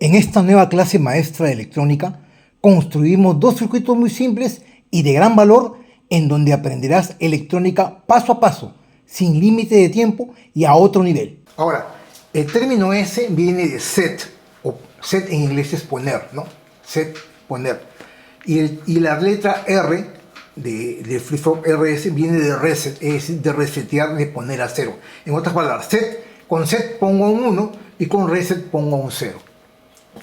En esta nueva clase maestra de electrónica, construimos dos circuitos muy simples y de gran valor en donde aprenderás electrónica paso a paso, sin límite de tiempo y a otro nivel. Ahora, el término S viene de set, o set en inglés es poner, ¿no? Set, poner. Y la letra R de flip-flop RS viene de reset, es decir, de resetear, de poner a cero. En otras palabras, con set pongo un 1 y con reset pongo un 0.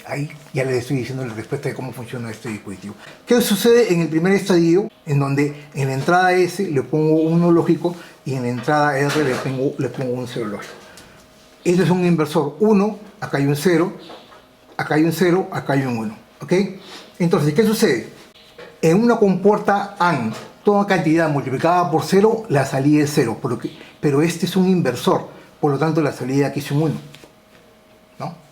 Ahí ya les estoy diciendo la respuesta de cómo funciona este dispositivo. ¿Qué sucede en el primer estadio? En donde en la entrada S le pongo un 1 lógico y en la entrada R le pongo un 0 lógico. Este es un inversor 1, acá hay un 0, acá hay un 0, acá hay un 1. ¿Ok? Entonces, ¿qué sucede? En una compuerta AND, toda cantidad multiplicada por 0, la salida es 0. Pero este es un inversor, por lo tanto la salida aquí es un 1. ¿No?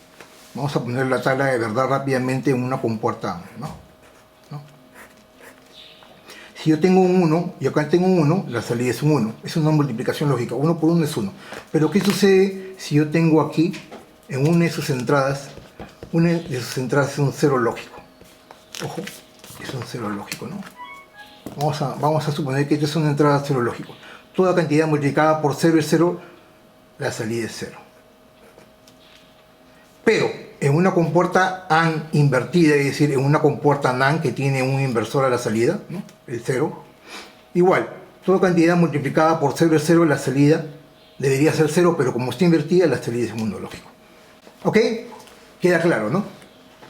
Vamos a poner la tabla de verdad rápidamente en una compuerta AND. ¿No? Si yo tengo un 1 y acá tengo un 1, la salida es un 1. Es una multiplicación lógica. 1 por 1 es 1. Pero ¿qué sucede si yo tengo aquí, en una de sus entradas, es un 0 lógico? Ojo, es un 0 lógico, ¿no? Vamos a suponer que esta es una entrada 0 lógico. Toda cantidad multiplicada por 0 es 0, la salida es 0. Pero en una compuerta AND invertida, es decir, en una compuerta NAND que tiene un inversor a la salida, ¿no? El 0, igual, toda cantidad multiplicada por 0 es 0, la salida debería ser 0, pero como está invertida, la salida es un 1 lógico. ¿Ok? Queda claro, ¿no?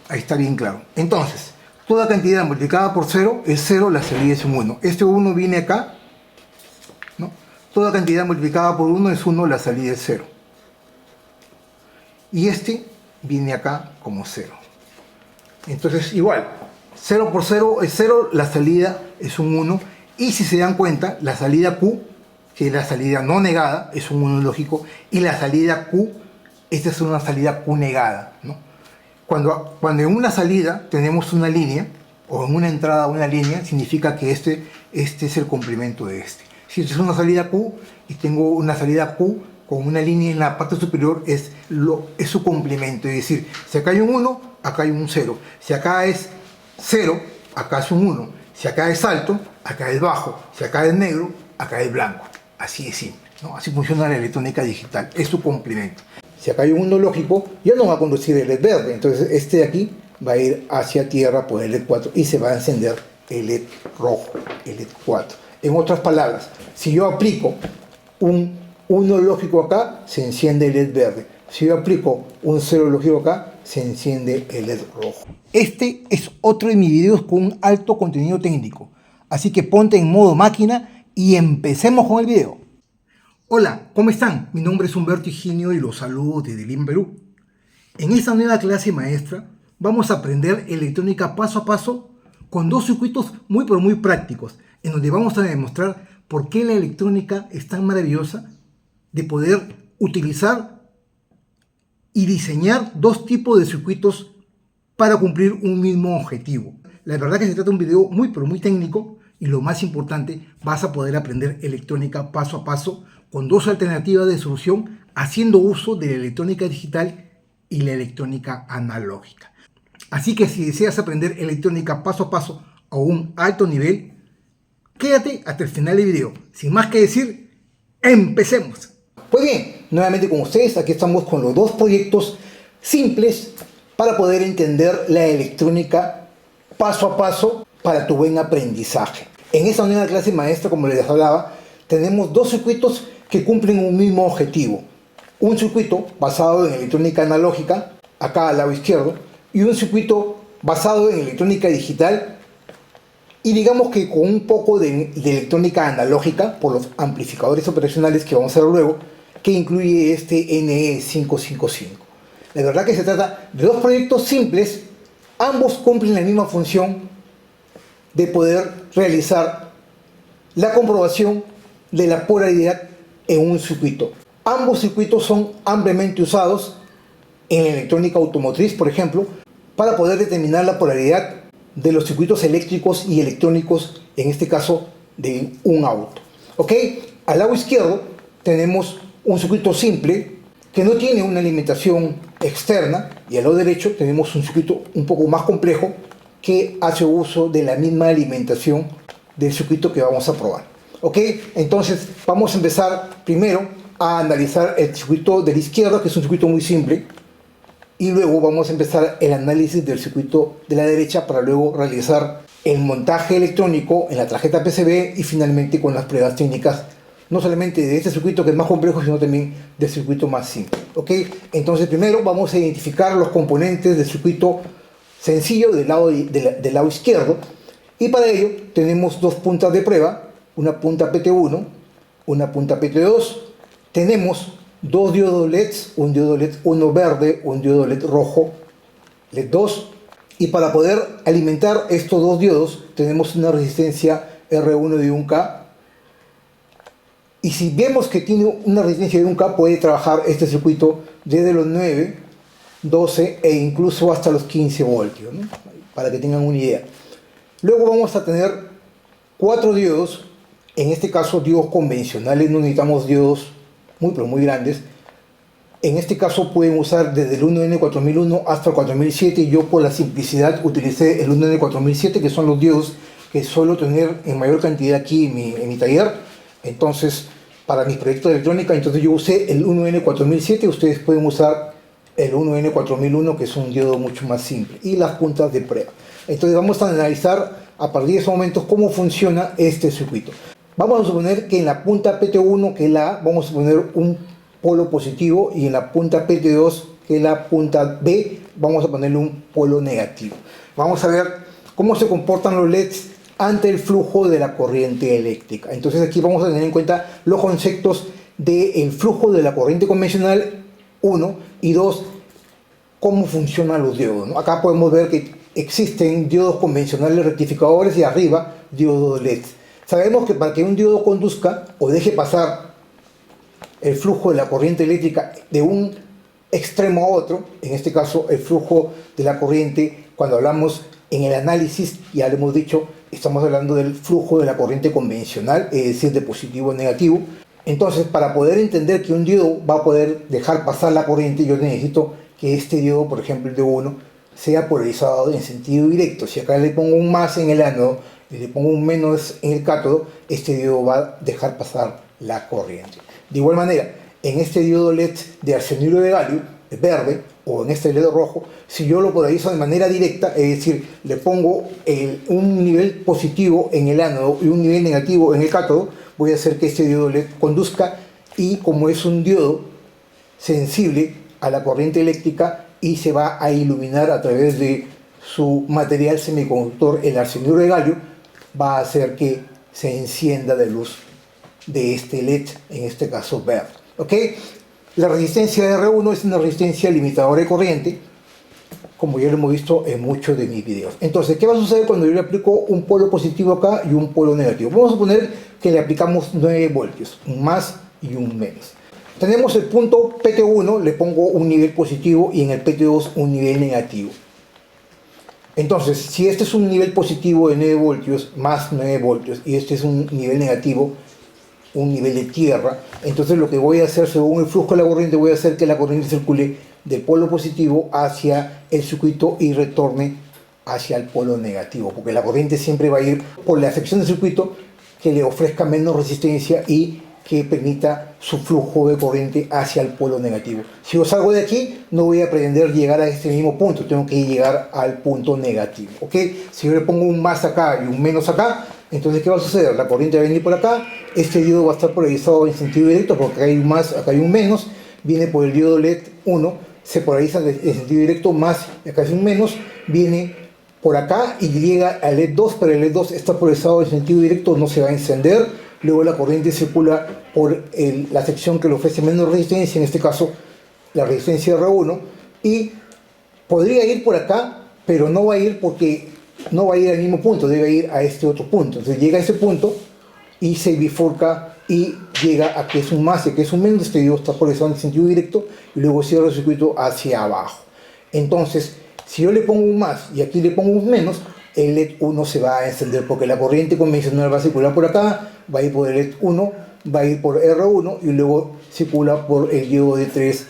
Ahí está bien claro. Entonces, toda cantidad multiplicada por 0 es 0, la salida es un 1. Este 1 viene acá, ¿no? Toda cantidad multiplicada por 1 es 1, la salida es 0. Y este viene acá como 0. Entonces, igual, 0 por 0 es 0, la salida es un 1. Y si se dan cuenta, la salida Q, que es la salida no negada, es un 1 lógico. Y la salida Q, esta es una salida Q negada, ¿no? Cuando en una salida tenemos una línea, o en una entrada una línea, significa que este es el complemento de este. Si esta es una salida Q y tengo una salida Q con una línea en la parte superior, es su complemento. Es decir, si acá hay un 1, acá hay un 0. Si acá es 0, acá es un 1. Si acá es alto, acá es bajo. Si acá es negro, acá es blanco. Así de simple, ¿no? Así funciona la electrónica digital, es su complemento. Si acá hay un 1 lógico, ya no va a conducir el LED verde, entonces este de aquí va a ir hacia tierra por el LED 4 y se va a encender el LED rojo, el LED 4. En otras palabras, si yo aplico un 1 lógico acá, se enciende el LED verde. Si yo aplico un 0 lógico acá, se enciende el LED rojo. Este es otro de mis videos con un alto contenido técnico, así que ponte en modo máquina y empecemos con el video. Hola, ¿cómo están? Mi nombre es Humberto Higinio y los saludo desde Lima, Perú. En esta nueva clase maestra vamos a aprender electrónica paso a paso con dos circuitos muy pero muy prácticos, en donde vamos a demostrar por qué la electrónica es tan maravillosa de poder utilizar y diseñar dos tipos de circuitos para cumplir un mismo objetivo. La verdad que se trata de un video muy pero muy técnico y lo más importante, vas a poder aprender electrónica paso a paso con dos alternativas de solución haciendo uso de la electrónica digital y la electrónica analógica. Así que si deseas aprender electrónica paso a paso a un alto nivel, quédate hasta el final del video. Sin más que decir, ¡empecemos! Pues bien, nuevamente con ustedes, aquí estamos con los dos proyectos simples para poder entender la electrónica paso a paso para tu buen aprendizaje. En esta nueva clase maestra, como les hablaba, tenemos dos circuitos que cumplen un mismo objetivo. Un circuito basado en electrónica analógica, acá al lado izquierdo, y un circuito basado en electrónica digital, y digamos que con un poco de electrónica analógica por los amplificadores operacionales que vamos a ver luego, que incluye este NE555. La verdad que se trata de dos proyectos simples, ambos cumplen la misma función de poder realizar la comprobación de la polaridad en un circuito. Ambos circuitos son ampliamente usados en la electrónica automotriz, por ejemplo, para poder determinar la polaridad de los circuitos eléctricos y electrónicos, en este caso de un auto. ¿Ok? Al lado izquierdo tenemos un circuito simple que no tiene una alimentación externa, y al lado derecho tenemos un circuito un poco más complejo que hace uso de la misma alimentación del circuito que vamos a probar. ¿Ok? Entonces vamos a empezar primero a analizar el circuito de la izquierda, que es un circuito muy simple, y luego vamos a empezar el análisis del circuito de la derecha para luego realizar el montaje electrónico en la tarjeta PCB y finalmente con las pruebas técnicas, no solamente de este circuito que es más complejo, sino también del circuito más simple. ¿Ok? Entonces primero vamos a identificar los componentes del circuito sencillo del lado izquierdo, y para ello tenemos dos puntas de prueba, una punta PT1, una punta PT2, tenemos dos diodos LEDs, un diodo LED 1 verde, un diodo LED rojo, LED 2, y para poder alimentar estos dos diodos tenemos una resistencia R1 de 1K, y si vemos que tiene una resistencia de 1K puede trabajar este circuito desde los 9, 12 e incluso hasta los 15 voltios, ¿no? Para que tengan una idea. Luego vamos a tener cuatro diodos, en este caso diodos convencionales, no necesitamos diodos muy grandes. En este caso pueden usar desde el 1N4001 hasta el 4007. Yo por la simplicidad utilicé el 1N4007, que son los diodos que suelo tener en mayor cantidad aquí en mi taller. Entonces, para mis proyectos de electrónica, entonces yo usé el 1N4007. Ustedes pueden usar el 1N4001, que es un diodo mucho más simple, y las puntas de prueba. Entonces vamos a analizar a partir de esos momentos cómo funciona este circuito. Vamos a suponer que en la punta PT1, que es la A, vamos a poner un polo positivo, y en la punta PT2, que es la punta B, vamos a ponerle un polo negativo. Vamos a ver cómo se comportan los LEDs ante el flujo de la corriente eléctrica. Entonces aquí vamos a tener en cuenta los conceptos del flujo de la corriente convencional, 1, y 2, cómo funcionan los diodos, ¿no? Acá podemos ver que existen diodos convencionales rectificadores y arriba diodos LED. Sabemos que para que un diodo conduzca o deje pasar el flujo de la corriente eléctrica de un extremo a otro, en este caso el flujo de la corriente, cuando hablamos en el análisis, ya lo hemos dicho, estamos hablando del flujo de la corriente convencional, es decir, de positivo a negativo. Entonces, para poder entender que un diodo va a poder dejar pasar la corriente, yo necesito que este diodo, por ejemplo el de 1, sea polarizado en sentido directo. Si acá le pongo un más en el ánodo y le pongo un menos en el cátodo, este diodo va a dejar pasar la corriente. De igual manera, en este diodo LED de arsenuro de galio, verde, o en este LED rojo, si yo lo polarizo de manera directa, es decir, le pongo un nivel positivo en el ánodo y un nivel negativo en el cátodo, voy a hacer que este diodo LED conduzca, y como es un diodo sensible a la corriente eléctrica y se va a iluminar a través de su material semiconductor, el arsenuro de galio, va a hacer que se encienda de luz de este LED, en este caso verde. ¿Ok? La resistencia de R1 es una resistencia limitadora de corriente, como ya lo hemos visto en muchos de mis videos. Entonces, ¿qué va a suceder cuando yo le aplico un polo positivo acá y un polo negativo? Vamos a suponer que le aplicamos 9 voltios, un más y un menos. Tenemos el punto PT1, le pongo un nivel positivo, y en el PT2 un nivel negativo. Entonces, si este es un nivel positivo de 9 voltios, más 9 voltios, y este es un nivel negativo, un nivel de tierra, entonces lo que voy a hacer según el flujo de la corriente, voy a hacer que la corriente circule del polo positivo hacia el circuito y retorne hacia el polo negativo, porque la corriente siempre va a ir por la sección del circuito que le ofrezca menos resistencia y que permita su flujo de corriente hacia el polo negativo. Si yo salgo de aquí, no voy a pretender llegar a este mismo punto, tengo que llegar al punto negativo. ¿Ok? Si yo le pongo un más acá y un menos acá, entonces ¿qué va a suceder? La corriente va a venir por acá, este diodo va a estar polarizado en sentido directo, porque acá hay un más, acá hay un menos, viene por el diodo LED 1, se polariza en sentido directo, más, acá es un menos, viene por acá y llega al LED 2, pero el LED 2 está polarizado en sentido directo, no se va a encender. Luego la corriente circula por la sección que le ofrece menos resistencia, en este caso la resistencia R1, y podría ir por acá, pero no va a ir porque no va a ir al mismo punto, debe ir a este otro punto. Entonces llega a ese punto y se bifurca y llega a que es un más y que es un menos. Este diodo está polarizado en sentido directo y luego cierra el circuito hacia abajo. Entonces, si yo le pongo un más y aquí le pongo un menos, el LED 1 se va a encender porque la corriente convencional va a circular por acá, va a ir por el LED 1, va a ir por R1 y luego circula por el diodo de 3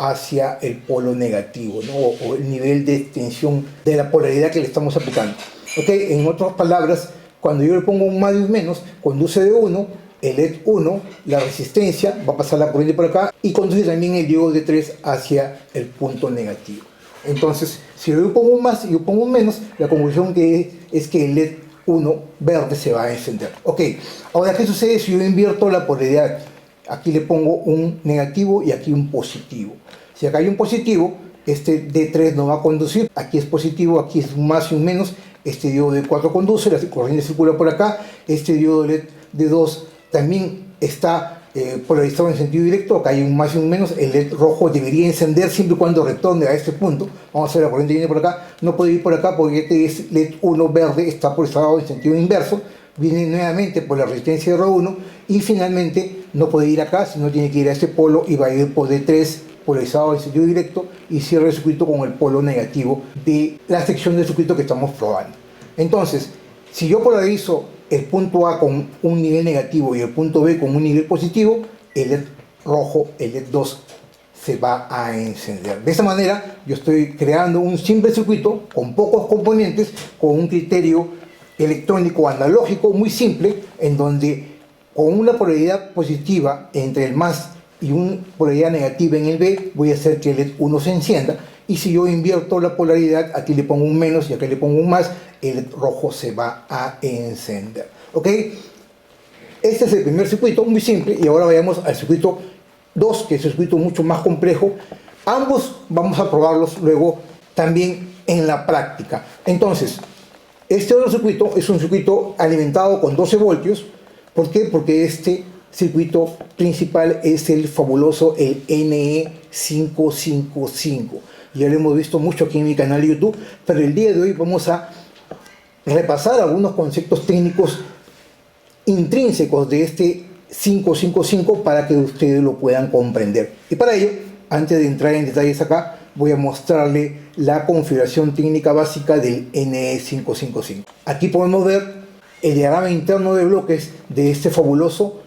hacia el polo negativo, ¿no? O el nivel de extensión de la polaridad que le estamos aplicando. ¿Okay? En otras palabras, cuando yo le pongo un más y un menos, conduce de 1, el LED 1, la resistencia, va a pasar la corriente por acá y conduce también el diodo de 3 hacia el punto negativo. Entonces, si yo pongo un más y yo pongo un menos, la conclusión que es que el LED 1 verde se va a encender. Ok, ahora, ¿qué sucede si yo invierto la polaridad? Aquí le pongo un negativo y aquí un positivo. Si acá hay un positivo, este D3 no va a conducir. Aquí es positivo, aquí es un más y un menos. Este diodo de 4 conduce, la corriente circula por acá. Este diodo LED de 2 también está polarizado en sentido directo. Acá hay un más y un menos. El LED rojo debería encender siempre y cuando retorne a este punto. Vamos a ver, la corriente viene por acá. No puede ir por acá porque este LED 1 verde está polarizado en sentido inverso. Viene nuevamente por la resistencia de R1 y finalmente no puede ir acá, sino tiene que ir a este polo y va a ir por D3 polarizado en sentido directo y cierra el circuito con el polo negativo de la sección del circuito que estamos probando. Entonces, si yo polarizo el punto A con un nivel negativo y el punto B con un nivel positivo, el LED rojo, el LED 2, se va a encender. De esa manera, yo estoy creando un simple circuito con pocos componentes, con un criterio electrónico analógico muy simple, en donde con una polaridad positiva entre el más y una polaridad negativa en el B, voy a hacer que el LED 1 se encienda. Y si yo invierto la polaridad, aquí le pongo un menos y aquí le pongo un más, el LED rojo se va a encender. ¿Ok? Este es el primer circuito, muy simple, y ahora vayamos al circuito 2, que es un circuito mucho más complejo. Ambos vamos a probarlos luego también en la práctica. Entonces, este otro circuito es un circuito alimentado con 12 voltios. ¿Por qué? Porque este circuito principal es el fabuloso, el NE555. Ya lo hemos visto mucho aquí en mi canal de YouTube, pero el día de hoy vamos a repasar algunos conceptos técnicos intrínsecos de este 555 para que ustedes lo puedan comprender. Y para ello, antes de entrar en detalles acá, voy a mostrarle la configuración técnica básica del NE555. Aquí podemos ver el diagrama interno de bloques de este fabuloso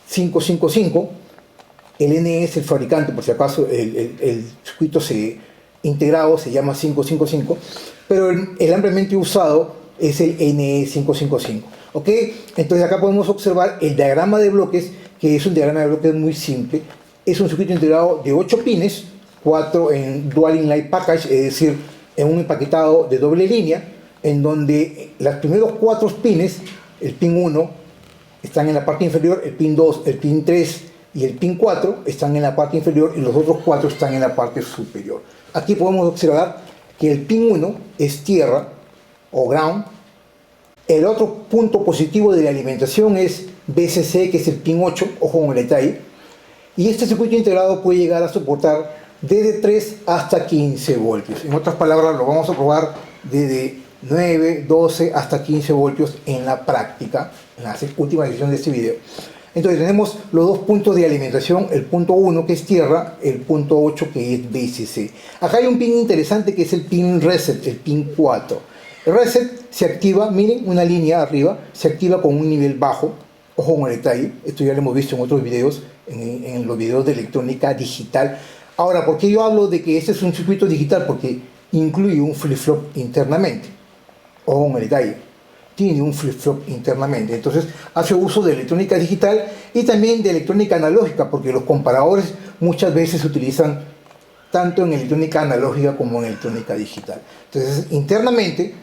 555. El NE es el fabricante, por si acaso el circuito integrado se llama 555, pero el ampliamente usado es el NE555. ¿Ok? Entonces acá podemos observar el diagrama de bloques, que es un diagrama de bloques muy simple. Es un circuito integrado de 8 pines, 4 en Dual Inline Package, es decir, en un empaquetado de doble línea, en donde los primeros 4 pines, el pin 1, están en la parte inferior, el pin 2, el pin 3 y el pin 4 están en la parte inferior y los otros 4 están en la parte superior. Aquí podemos observar que el pin 1 es tierra o ground. El otro punto positivo de la alimentación es BCC, que es el pin 8, ojo con el detalle. Y este circuito integrado puede llegar a soportar desde 3 hasta 15 voltios. En otras palabras, lo vamos a probar desde 9, 12 hasta 15 voltios en la práctica, en la última sección de este video. Entonces tenemos los dos puntos de alimentación, el punto 1 que es tierra, el punto 8 que es BCC. Acá hay un pin interesante que es el pin reset, el pin 4. El reset se activa, miren, una línea arriba, se activa con un nivel bajo. Ojo con el detalle, esto ya lo hemos visto en otros videos, en los videos de electrónica digital. Ahora, ¿por qué yo hablo de que este es un circuito digital? Porque incluye un flip-flop internamente. Ojo con el detalle, tiene un flip-flop internamente. Entonces, hace uso de electrónica digital y también de electrónica analógica, porque los comparadores muchas veces se utilizan tanto en electrónica analógica como en electrónica digital. Entonces, internamente,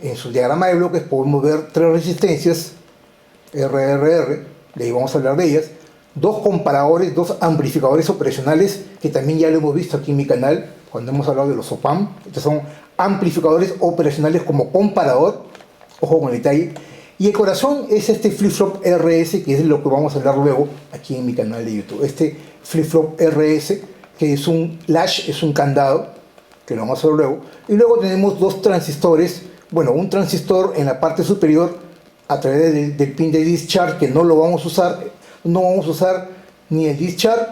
en su diagrama de bloques podemos ver 3 resistencias, RRR, de ahí vamos a hablar de ellas, 2 comparadores, 2 amplificadores operacionales, que también ya lo hemos visto aquí en mi canal, cuando hemos hablado de los OPAM. Estos son amplificadores operacionales como comparador, ojo con el detalle, y el corazón es este flip-flop RS, que es lo que vamos a hablar luego aquí en mi canal de YouTube. Este flip-flop RS, que es un latch, es un candado, que lo vamos a ver luego, y luego tenemos 2 transistores, bueno, un transistor en la parte superior a través del pin de discharge, que no lo vamos a usar. No vamos a usar ni el discharge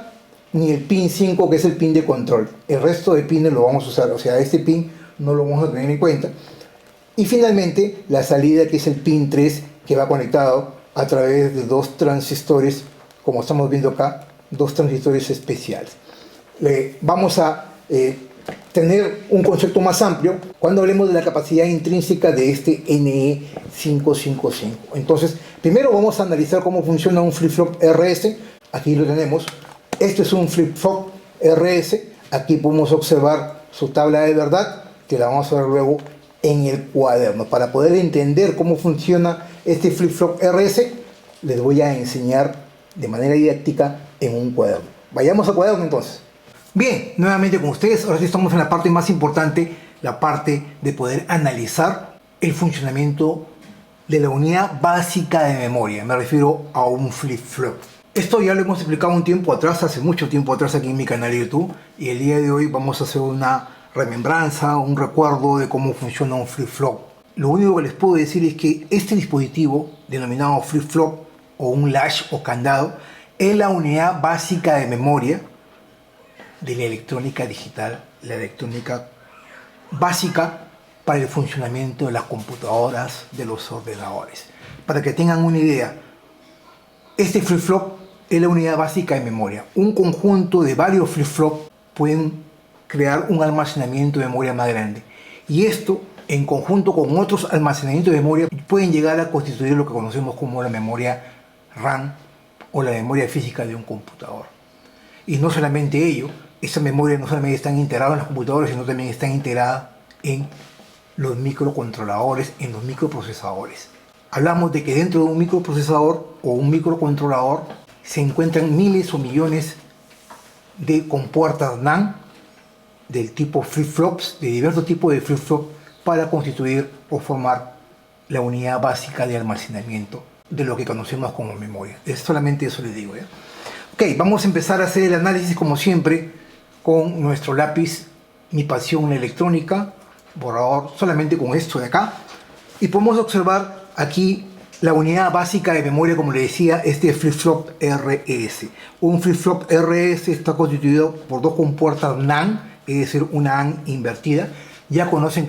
ni el pin 5, que es el pin de control. El resto de pines lo vamos a usar, o sea, este pin no lo vamos a tener en cuenta. Y finalmente la salida, que es el pin 3, que va conectado a través de 2 transistores, como estamos viendo acá, 2 transistores especiales. vamos a tener un concepto más amplio cuando hablemos de la capacidad intrínseca de este NE555. Entonces, primero vamos a analizar cómo funciona un flip-flop RS. Aquí lo tenemos. Este es un flip-flop RS. Aquí podemos observar su tabla de verdad, que la vamos a ver luego en el cuaderno. Para poder entender cómo funciona este flip-flop RS, les voy a enseñar de manera didáctica en un cuaderno. Vayamos al cuaderno entonces. Bien, nuevamente con ustedes, ahora sí estamos en la parte más importante, la parte de poder analizar el funcionamiento de la unidad básica de memoria. Me refiero a un flip-flop. Esto ya lo hemos explicado un tiempo atrás, hace mucho tiempo atrás aquí en mi canal de YouTube, y el día de hoy vamos a hacer una remembranza, un recuerdo de cómo funciona un flip-flop. Lo único que les puedo decir es que este dispositivo, denominado flip-flop o un latch o candado, es la unidad básica de memoria de la electrónica digital, la electrónica básica para el funcionamiento de las computadoras, de los ordenadores. Para que tengan una idea, este flip-flop es la unidad básica de memoria. Un conjunto de varios flip-flop pueden crear un almacenamiento de memoria más grande. Y esto, en conjunto con otros almacenamientos de memoria, pueden llegar a constituir lo que conocemos como la memoria RAM o la memoria física de un computador. Y no solamente ello, esa memoria no solamente está integrada en los computadores, sino también está integrada en los microcontroladores, en los microprocesadores. Hablamos de que dentro de un microprocesador o un microcontrolador se encuentran miles o millones de compuertas NAND del tipo flip-flops, de diversos tipos de flip-flops, para constituir o formar la unidad básica de almacenamiento de lo que conocemos como memoria. Es solamente eso les digo, ¿ya? Ok, vamos a empezar a hacer el análisis como siempre con nuestro lápiz Mi Pasión Electrónica, borrador solamente con esto de acá, y podemos observar aquí la unidad básica de memoria, como les decía, este flip-flop RS. Un flip-flop RS está constituido por dos compuertas NAND, es decir, una AND invertida. Ya conocen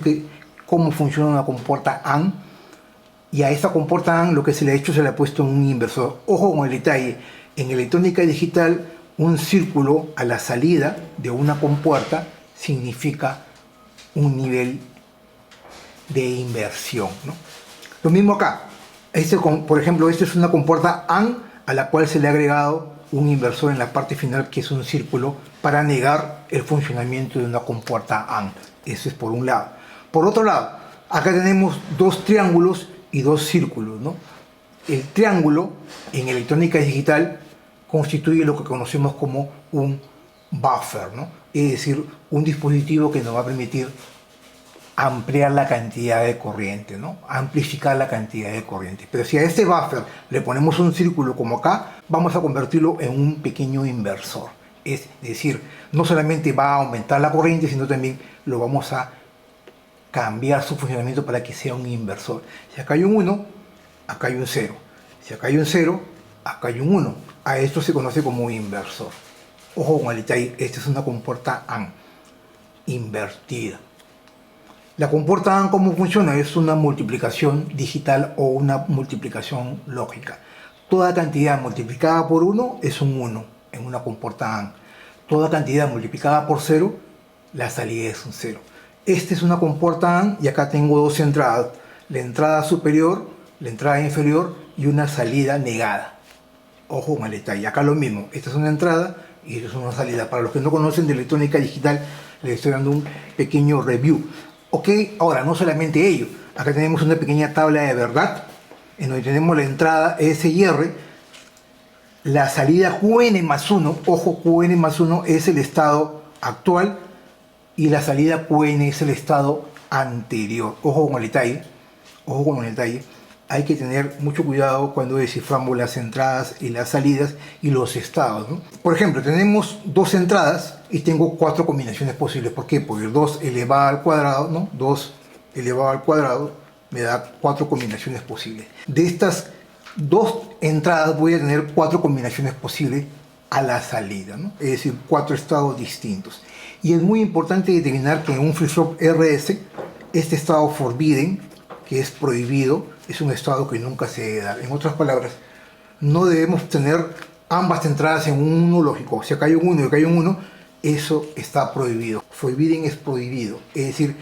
cómo funciona una compuerta AND, y a esta compuerta AND lo que se le ha hecho, se le ha puesto un inversor. Ojo con el detalle, en electrónica digital, un círculo a la salida de una compuerta significa un nivel de inversión, ¿no? Lo mismo acá. Por ejemplo, esta es una compuerta AND a la cual se le ha agregado un inversor en la parte final, que es un círculo, para negar el funcionamiento de una compuerta AND. Eso es por un lado. Por otro lado, acá tenemos dos triángulos y dos círculos, ¿no? El triángulo en electrónica digital constituye lo que conocemos como un buffer, ¿no? Es decir, un dispositivo que nos va a permitir ampliar la cantidad de corriente, ¿no? Amplificar la cantidad de corriente. Pero si a este buffer le ponemos un círculo como acá, vamos a convertirlo en un pequeño inversor. Es decir, no solamente va a aumentar la corriente, sino también lo vamos a cambiar su funcionamiento para que sea un inversor. Si acá hay un 1, acá hay un 0. Si acá hay un 0, acá hay un 1. A esto se conoce como inversor. Ojo con el detalle, esta es una compuerta AND invertida. La compuerta AND, ¿cómo funciona? Es una multiplicación digital o una multiplicación lógica. Toda cantidad multiplicada por 1 es un 1 en una compuerta AND. Toda cantidad multiplicada por 0, la salida es un 0. Esta es una compuerta AND y acá tengo dos entradas. La entrada superior, la entrada inferior y una salida negada. Ojo con el detalle. Acá lo mismo. Esta es una entrada y esta es una salida. Para los que no conocen de electrónica digital, les estoy dando un pequeño review. Ok, ahora no solamente ello. Acá tenemos una pequeña tabla de verdad en donde tenemos la entrada SIR, la salida QN+1. Ojo, QN+1 es el estado actual y la salida QN es el estado anterior. Ojo con el detalle. Ojo con el detalle. Hay que tener mucho cuidado cuando desciframos las entradas y las salidas y los estados, ¿no? Por ejemplo, tenemos dos entradas y tengo cuatro combinaciones posibles. ¿Por qué? Porque 2 elevado al cuadrado, ¿no? 2 elevado al cuadrado me da cuatro combinaciones posibles. De estas dos entradas voy a tener cuatro combinaciones posibles a la salida, ¿no? Es decir, cuatro estados distintos. Y es muy importante determinar que en un flip-flop RS, este estado forbidden, que es prohibido, es un estado que nunca se debe dar. En otras palabras, no debemos tener ambas entradas en un 1 lógico. Si acá hay un 1 y acá hay un 1, eso está prohibido. Forbidden es prohibido. Es decir,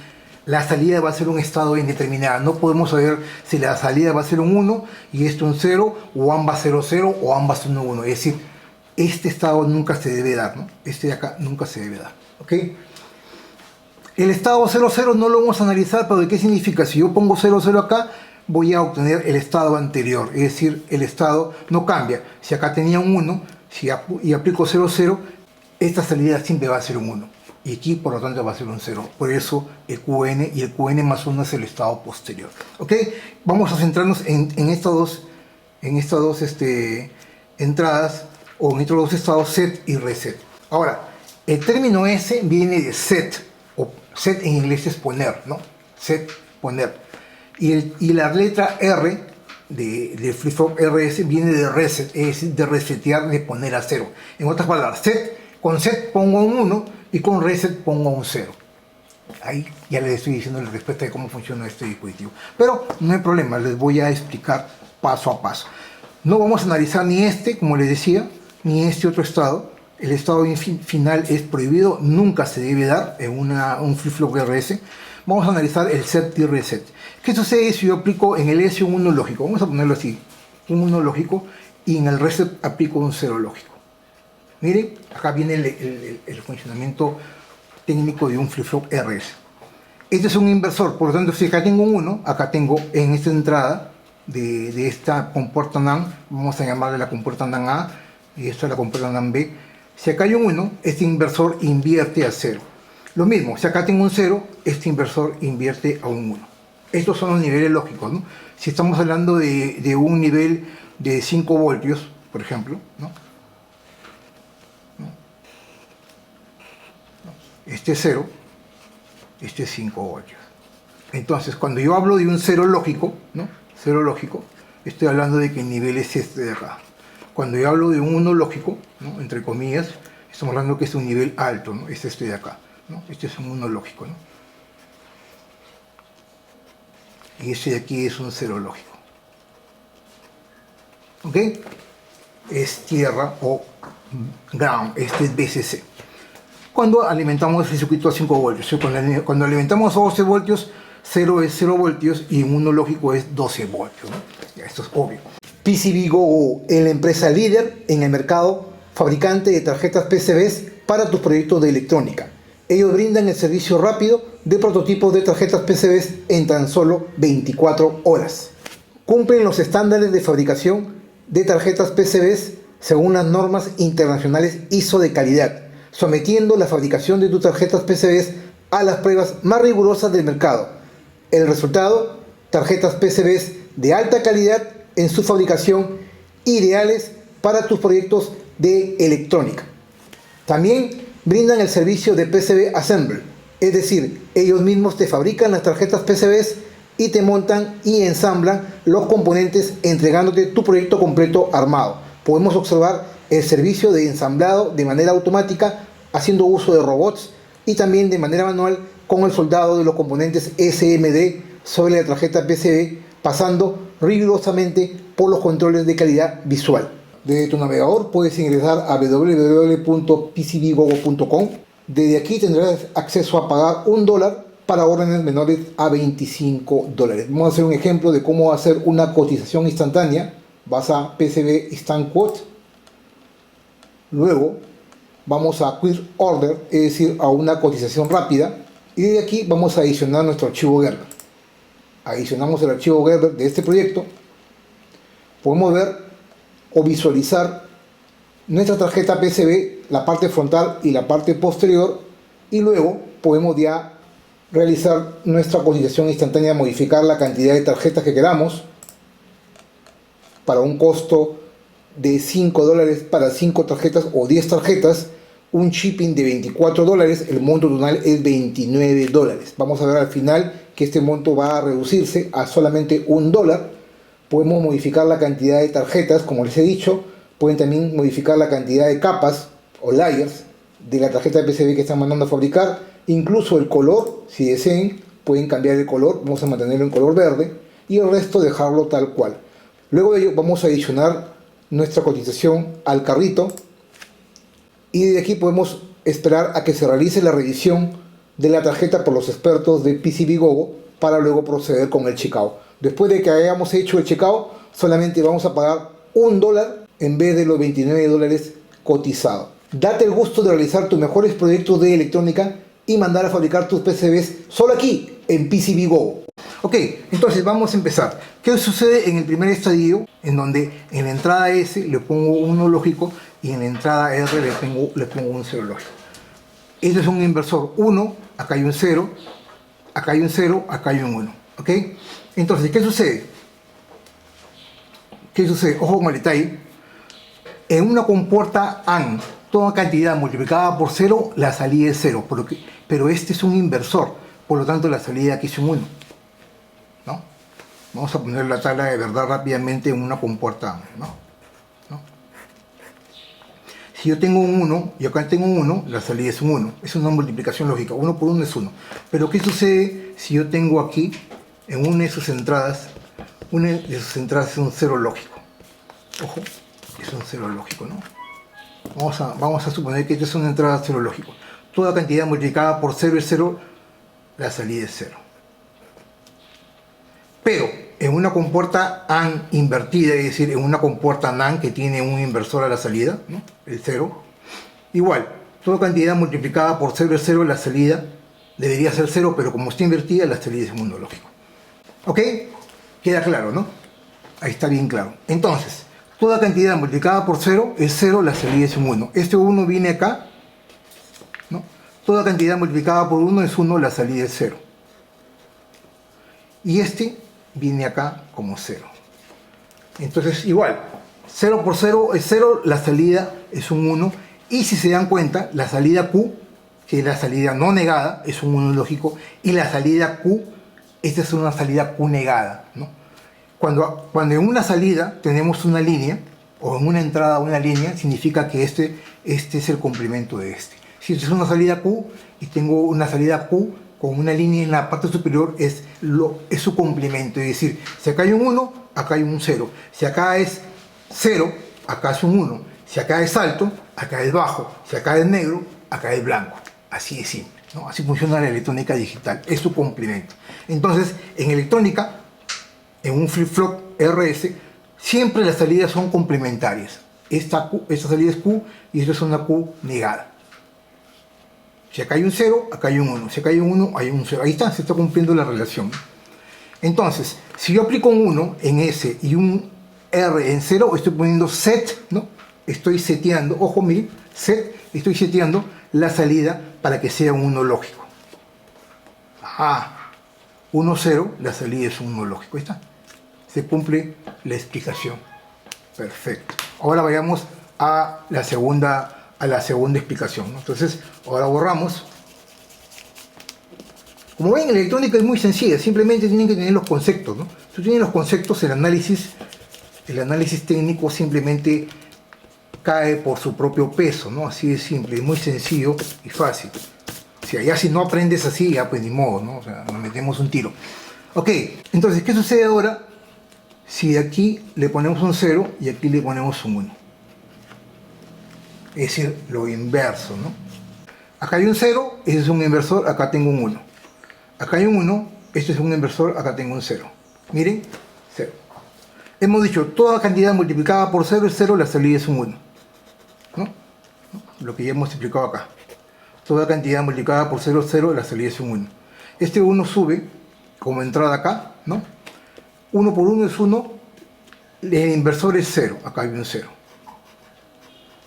la salida va a ser un estado indeterminado. No podemos saber si la salida va a ser un 1 y esto un 0, o ambas 0, 0, o ambas 1, 1. Es decir, este estado nunca se debe dar, ¿no? Este de acá nunca se debe dar. ¿Ok? El estado 0, 0 no lo vamos a analizar, pero ¿de qué significa? Si yo pongo 0, 0 acá, voy a obtener el estado anterior. Es decir, el estado no cambia. Si acá tenía un 1, y aplico 0, 0, esta salida siempre va a ser un 1. Y aquí, por lo tanto, va a ser un 0. Por eso el QN y el QN más 1 es el estado posterior. ¿Ok? Vamos a centrarnos en estas dos, entradas, o en estos dos estados, set y reset. Ahora, el término S viene de set, o set en inglés es poner, ¿no? Set, poner. Y la letra R de flip-flop RS viene de reset, es decir, de resetear, de poner a 0. En otras palabras, con set pongo un 1 y con reset pongo un 0. Ahí ya les estoy diciendo respecto de cómo funciona este dispositivo. Pero no hay problema, les voy a explicar paso a paso. No vamos a analizar ni este, como les decía, ni este otro estado. El estado final es prohibido, nunca se debe dar en un flip-flop RS. Vamos a analizar el set y reset. ¿Qué sucede si yo aplico en el S un 1 lógico? Vamos a ponerlo así, un 1 lógico, y en el reset aplico un 0 lógico. Miren, acá viene el funcionamiento técnico de un flip-flop RS. Este es un inversor, por lo tanto, si acá tengo un 1, acá tengo en esta entrada de esta compuerta NAND, vamos a llamarle la compuerta NAND A, y esta es la compuerta NAND B. Si acá hay un 1, este inversor invierte a 0. Lo mismo, si acá tengo un 0, este inversor invierte a un 1. Estos son los niveles lógicos, ¿no? Si estamos hablando de un nivel de 5 voltios, por ejemplo, ¿no? Este es 0, este es 5 voltios. Entonces, cuando yo hablo de un 0 lógico, ¿no? 0 lógico, estoy hablando de que el nivel es este de acá. Cuando yo hablo de un 1 lógico, ¿no? Entre comillas, estamos hablando que es un nivel alto, ¿no? Es este de acá, ¿no? Este es un 1 lógico, ¿no? Y este de aquí es un 0 lógico. ¿Ok? Es tierra o ground, este es VCC. Cuando alimentamos el circuito a 5 voltios, cuando alimentamos a 12 voltios, 0 es 0 voltios y 1 lógico es 12 voltios, ¿no? Ya, esto es obvio. PCBGO, la empresa líder en el mercado, fabricante de tarjetas PCBs para tus proyectos de electrónica. Ellos brindan el servicio rápido de prototipos de tarjetas PCBs en tan solo 24 horas. Cumplen los estándares de fabricación de tarjetas PCBs según las normas internacionales ISO de calidad, sometiendo la fabricación de tus tarjetas PCBs a las pruebas más rigurosas del mercado. El resultado, tarjetas PCBs de alta calidad en su fabricación, ideales para tus proyectos de electrónica. También brindan el servicio de PCB Assembly, es decir, ellos mismos te fabrican las tarjetas PCBs y te montan y ensamblan los componentes entregándote tu proyecto completo armado. Podemos observar el servicio de ensamblado de manera automática haciendo uso de robots y también de manera manual con el soldado de los componentes SMD sobre la tarjeta PCB, pasando rigurosamente por los controles de calidad visual. Desde tu navegador puedes ingresar a www.pcbgogo.com. Desde aquí tendrás acceso a pagar $1 para órdenes menores a $25. Vamos a hacer un ejemplo de cómo hacer una cotización instantánea. Vas a PCB Instant Quote. Luego vamos a Quick Order, es decir, a una cotización rápida. Y desde aquí vamos a adicionar nuestro archivo Gerber. Adicionamos el archivo Gerber de este proyecto. Podemos ver o visualizar nuestra tarjeta PCB, la parte frontal y la parte posterior, y luego podemos ya realizar nuestra cotización instantánea, modificar la cantidad de tarjetas que queramos para un costo de $5 para 5 tarjetas o 10 tarjetas, un shipping de $24, el monto total es $29. Vamos a ver al final que este monto va a reducirse a solamente $1. Podemos modificar la cantidad de tarjetas, como les he dicho. Pueden también modificar la cantidad de capas o layers de la tarjeta de PCB que están mandando a fabricar. Incluso el color, si deseen, pueden cambiar el color. Vamos a mantenerlo en color verde y el resto dejarlo tal cual. Luego de ello vamos a adicionar nuestra cotización al carrito y desde aquí podemos esperar a que se realice la revisión de la tarjeta por los expertos de PCBGoGo para luego proceder con el checkout. Después de que hayamos hecho el checkout, solamente vamos a pagar $1 en vez de los $29 cotizados. Date el gusto de realizar tus mejores proyectos de electrónica y mandar a fabricar tus PCBs solo aquí en PCBGoGo. Ok, entonces vamos a empezar. ¿Qué sucede en el primer estadio? En donde en la entrada S le pongo un 1 lógico y en la entrada R le pongo un 0 lógico. Este es un inversor 1, acá hay un 0, acá hay un 0, acá hay un 1. ¿Ok? Entonces, ¿qué sucede? ¿Qué sucede? Ojo con el detalle. En una compuerta AND, toda cantidad multiplicada por 0, la salida es 0. Pero este es un inversor, por lo tanto la salida aquí es un 1. ¿No? Vamos a poner la tabla de verdad rápidamente en una compuerta AND. ¿No? Si yo tengo un 1 y acá tengo un 1, la salida es un 1. Es una multiplicación lógica. 1 por 1 es 1. Pero ¿qué sucede si yo tengo aquí, en una de sus entradas es un 0 lógico? Ojo, es un 0 lógico, ¿no? Vamos a suponer que esta es una entrada 0 lógico. Toda cantidad multiplicada por 0 es 0, la salida es 0. Pero en una compuerta AND invertida, es decir, en una compuerta NAND que tiene un inversor a la salida, ¿no? El 0, igual, toda cantidad multiplicada por 0 es 0, la salida debería ser 0, pero como está invertida, la salida es un 1 lógico. ¿Ok? Queda claro, ¿no? Ahí está bien claro. Entonces, toda cantidad multiplicada por 0 es 0, la salida es un 1. Este 1 viene acá, ¿no? Toda cantidad multiplicada por 1 es 1, la salida es 0. Y este viene acá como 0. Entonces, igual, 0 por 0 es 0, la salida es un 1. Y si se dan cuenta, la salida Q, que es la salida no negada, es un 1 lógico. Y la salida Q, esta es una salida Q negada, ¿no? Cuando en una salida tenemos una línea, o en una entrada una línea, significa que este es el complemento de este. Si esta es una salida Q y tengo una salida Q con una línea en la parte superior, es su complemento. Es decir, si acá hay un 1, acá hay un 0. Si acá es 0, acá es un 1. Si acá es alto, acá es bajo. Si acá es negro, acá es blanco. Así de simple, ¿no? Así funciona la electrónica digital. Es su complemento. Entonces, en electrónica, en un flip-flop RS, siempre las salidas son complementarias. Esta salida es Q y esta es una Q negada. Si acá hay un 0, acá hay un 1. Si acá hay un 1, hay un 0. Ahí está, se está cumpliendo la relación. Entonces, si yo aplico un 1 en S y un R en 0, estoy poniendo set, ¿no? Estoy seteando, ojo, miren, set, estoy seteando la salida para que sea un 1 lógico. 1, 0, la salida es un 1 lógico. Ahí está. Se cumple la explicación. Perfecto. Ahora vayamos a la segunda explicación, ¿no? Entonces, ahora borramos. Como ven, la electrónica es muy sencilla, simplemente tienen que tener los conceptos, ¿no? Si tú tienes los conceptos, el análisis técnico simplemente cae por su propio peso, ¿no? Así de simple, es muy sencillo y fácil. Si no aprendes así, ya pues ni modo, ¿no? O sea, nos metemos un tiro. Ok, entonces, ¿qué sucede ahora si aquí le ponemos un 0 y aquí le ponemos un 1? Es decir, lo inverso, ¿no? Acá hay un 0, este es un inversor, acá tengo un 1. Acá hay un 1, este es un inversor, acá tengo un 0. Miren, 0. Hemos dicho, toda cantidad multiplicada por 0 es 0, la salida es un 1. ¿No? Lo que ya hemos explicado acá. Toda cantidad multiplicada por 0 es 0, la salida es un 1. Este 1 sube como entrada acá, ¿no? 1 por 1 es 1, el inversor es 0, acá hay un 0.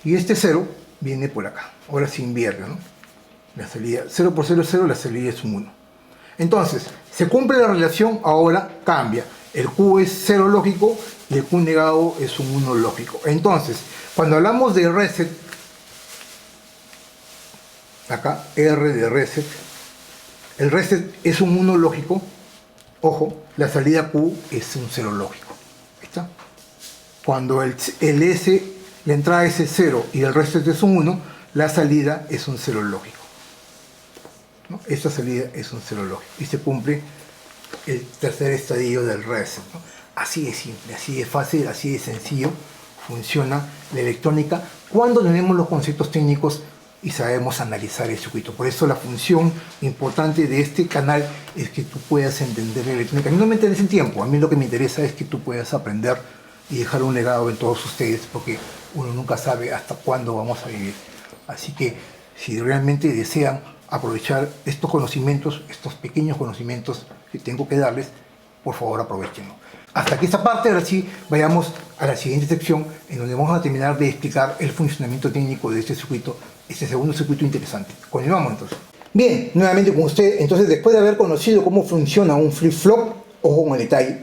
Y este 0 viene por acá. Ahora se invierte, ¿no? La salida, 0 por 0 es 0, la salida es un 1. Entonces, se cumple la relación, ahora cambia. El Q es 0 lógico y el Q negado es un 1 lógico. Entonces, cuando hablamos de reset, acá, R de reset, el reset es un 1 lógico. Ojo, la salida Q es un 0 lógico. ¿Está? Cuando el S, la entrada es 0 y el reset es un 1, la salida es un 0 lógico, ¿no? Esta salida es un 0 lógico y se cumple el tercer estadio del reset, ¿no? Así de simple, así de fácil, así de sencillo funciona la electrónica cuando tenemos los conceptos técnicos y sabemos analizar el circuito. Por eso la función importante de este canal es que tú puedas entender electrónica. A mí no me interesa el tiempo, a mí lo que me interesa es que tú puedas aprender y dejar un legado en todos ustedes, porque uno nunca sabe hasta cuándo vamos a vivir. Así que si realmente desean aprovechar estos conocimientos, estos pequeños conocimientos que tengo que darles, por favor aprovechenlo. Hasta aquí esta parte, ahora sí vayamos a la siguiente sección en donde vamos a terminar de explicar el funcionamiento técnico de este circuito, este segundo circuito interesante. Continuamos entonces. Bien, nuevamente con usted, entonces después de haber conocido cómo funciona un flip-flop, ojo con el detalle,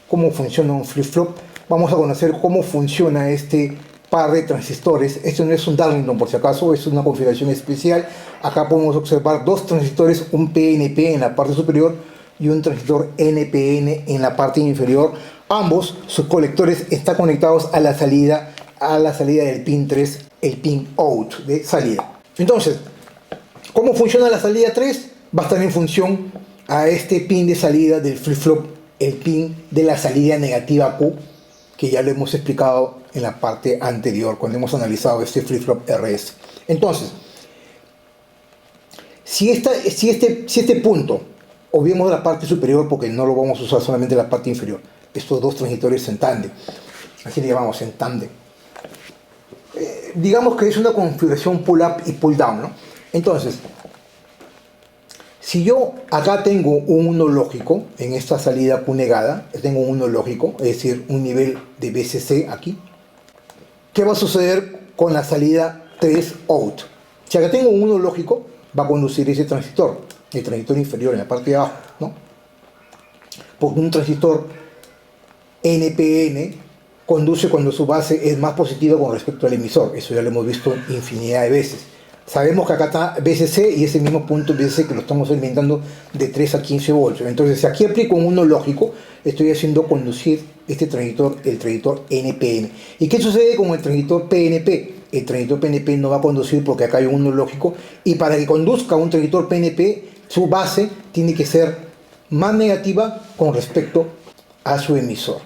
cómo funciona un flip-flop, vamos a conocer cómo funciona este par de transistores. Esto no es un Darlington por si acaso, es una configuración especial. Acá podemos observar dos transistores, un PNP en la parte superior y un transistor NPN en la parte inferior. Ambos, sus colectores están conectados a la salida del pin 3, el pin out de salida. Entonces, ¿cómo funciona la salida 3? Va a estar en función a este pin de salida del flip-flop, el pin de la salida negativa Q, que ya lo hemos explicado en la parte anterior cuando hemos analizado este flip-flop RS. Entonces, si este punto, obviemos la parte superior porque no lo vamos a usar solamente la parte inferior, estos dos transistores en tándem, así le llamamos en tándem, digamos que es una configuración pull-up y pull-down, ¿no? Entonces, si yo acá tengo un 1 lógico, en esta salida Q negada, tengo un 1 lógico, es decir, un nivel de BCC aquí, ¿qué va a suceder con la salida 3 out? Si acá tengo un 1 lógico, va a conducir ese transistor, el transistor inferior en la parte de abajo, ¿no? Porque un transistor NPN conduce cuando su base es más positiva con respecto al emisor. Eso ya lo hemos visto infinidad de veces. Sabemos que acá está BCC y ese mismo punto BCC que lo estamos alimentando de 3 a 15 voltios. Entonces, si aquí aplico un 1 lógico, estoy haciendo conducir este transistor, el transistor NPN. ¿Y qué sucede con el transistor PNP? El transistor PNP no va a conducir porque acá hay un 1 lógico, y para que conduzca un transistor PNP, su base tiene que ser más negativa con respecto a su emisor.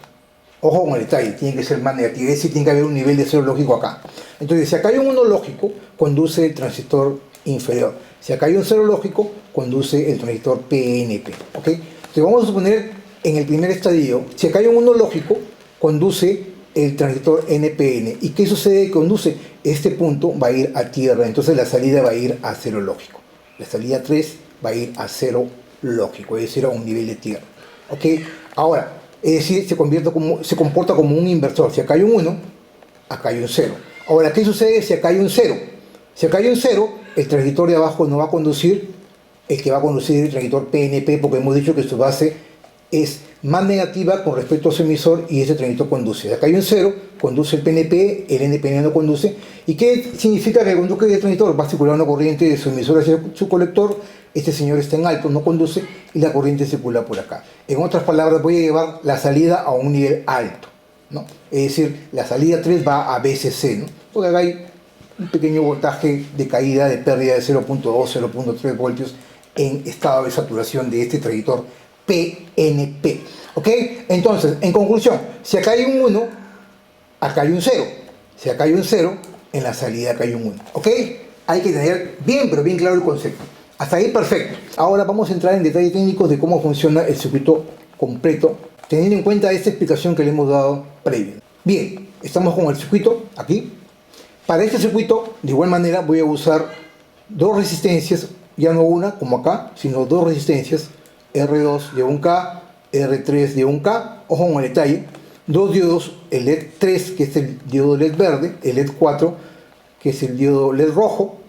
Ojo con el detalle, tiene que ser más negativa, es decir, tiene que haber un nivel de cero lógico acá. Entonces, si acá hay un 1 lógico, conduce el transistor inferior. Si acá hay un 0 lógico, conduce el transistor PNP. ¿Ok? Entonces, vamos a suponer en el primer estadio, si acá hay un 1 lógico, conduce el transistor NPN. ¿Y qué sucede? Conduce, este punto va a ir a tierra, entonces la salida va a ir a 0 lógico. La salida 3 va a ir a 0 lógico, es decir, a un nivel de tierra. ¿Ok? Ahora, es decir, se comporta como un inversor. Si acá hay un 1, acá hay un 0. Ahora, ¿qué sucede si acá hay un 0? Si acá hay un 0, el transistor de abajo no va a conducir, el que va a conducir el transistor PNP, porque hemos dicho que su base es más negativa con respecto a su emisor y ese transistor conduce. Si acá hay un 0, conduce el PNP, el NPN no conduce. ¿Y qué significa que conduzca el transistor? Va a circular una corriente de su emisor hacia su colector, este señor está en alto, no conduce, y la corriente circula por acá. En otras palabras, voy a llevar la salida a un nivel alto, ¿no? Es decir, la salida 3 va a BCC, ¿no? Porque acá hay un pequeño voltaje de caída, de pérdida de 0.2, 0.3 voltios en estado de saturación de este transistor PNP. ¿Ok? Entonces, en conclusión, si acá hay un 1, acá hay un 0. Si acá hay un 0, en la salida acá hay un 1. ¿Ok? Hay que tener bien, pero bien claro el concepto. Hasta ahí perfecto. Ahora vamos a entrar en detalles técnicos de cómo funciona el circuito completo, teniendo en cuenta esta explicación que le hemos dado previa. Bien, estamos con el circuito aquí. Para este circuito, de igual manera, voy a usar dos resistencias, ya no una como acá, sino dos resistencias, R2 de 1K, R3 de 1K, ojo con el detalle, dos diodos, el LED 3, que es el diodo LED verde, el LED 4, que es el diodo LED rojo,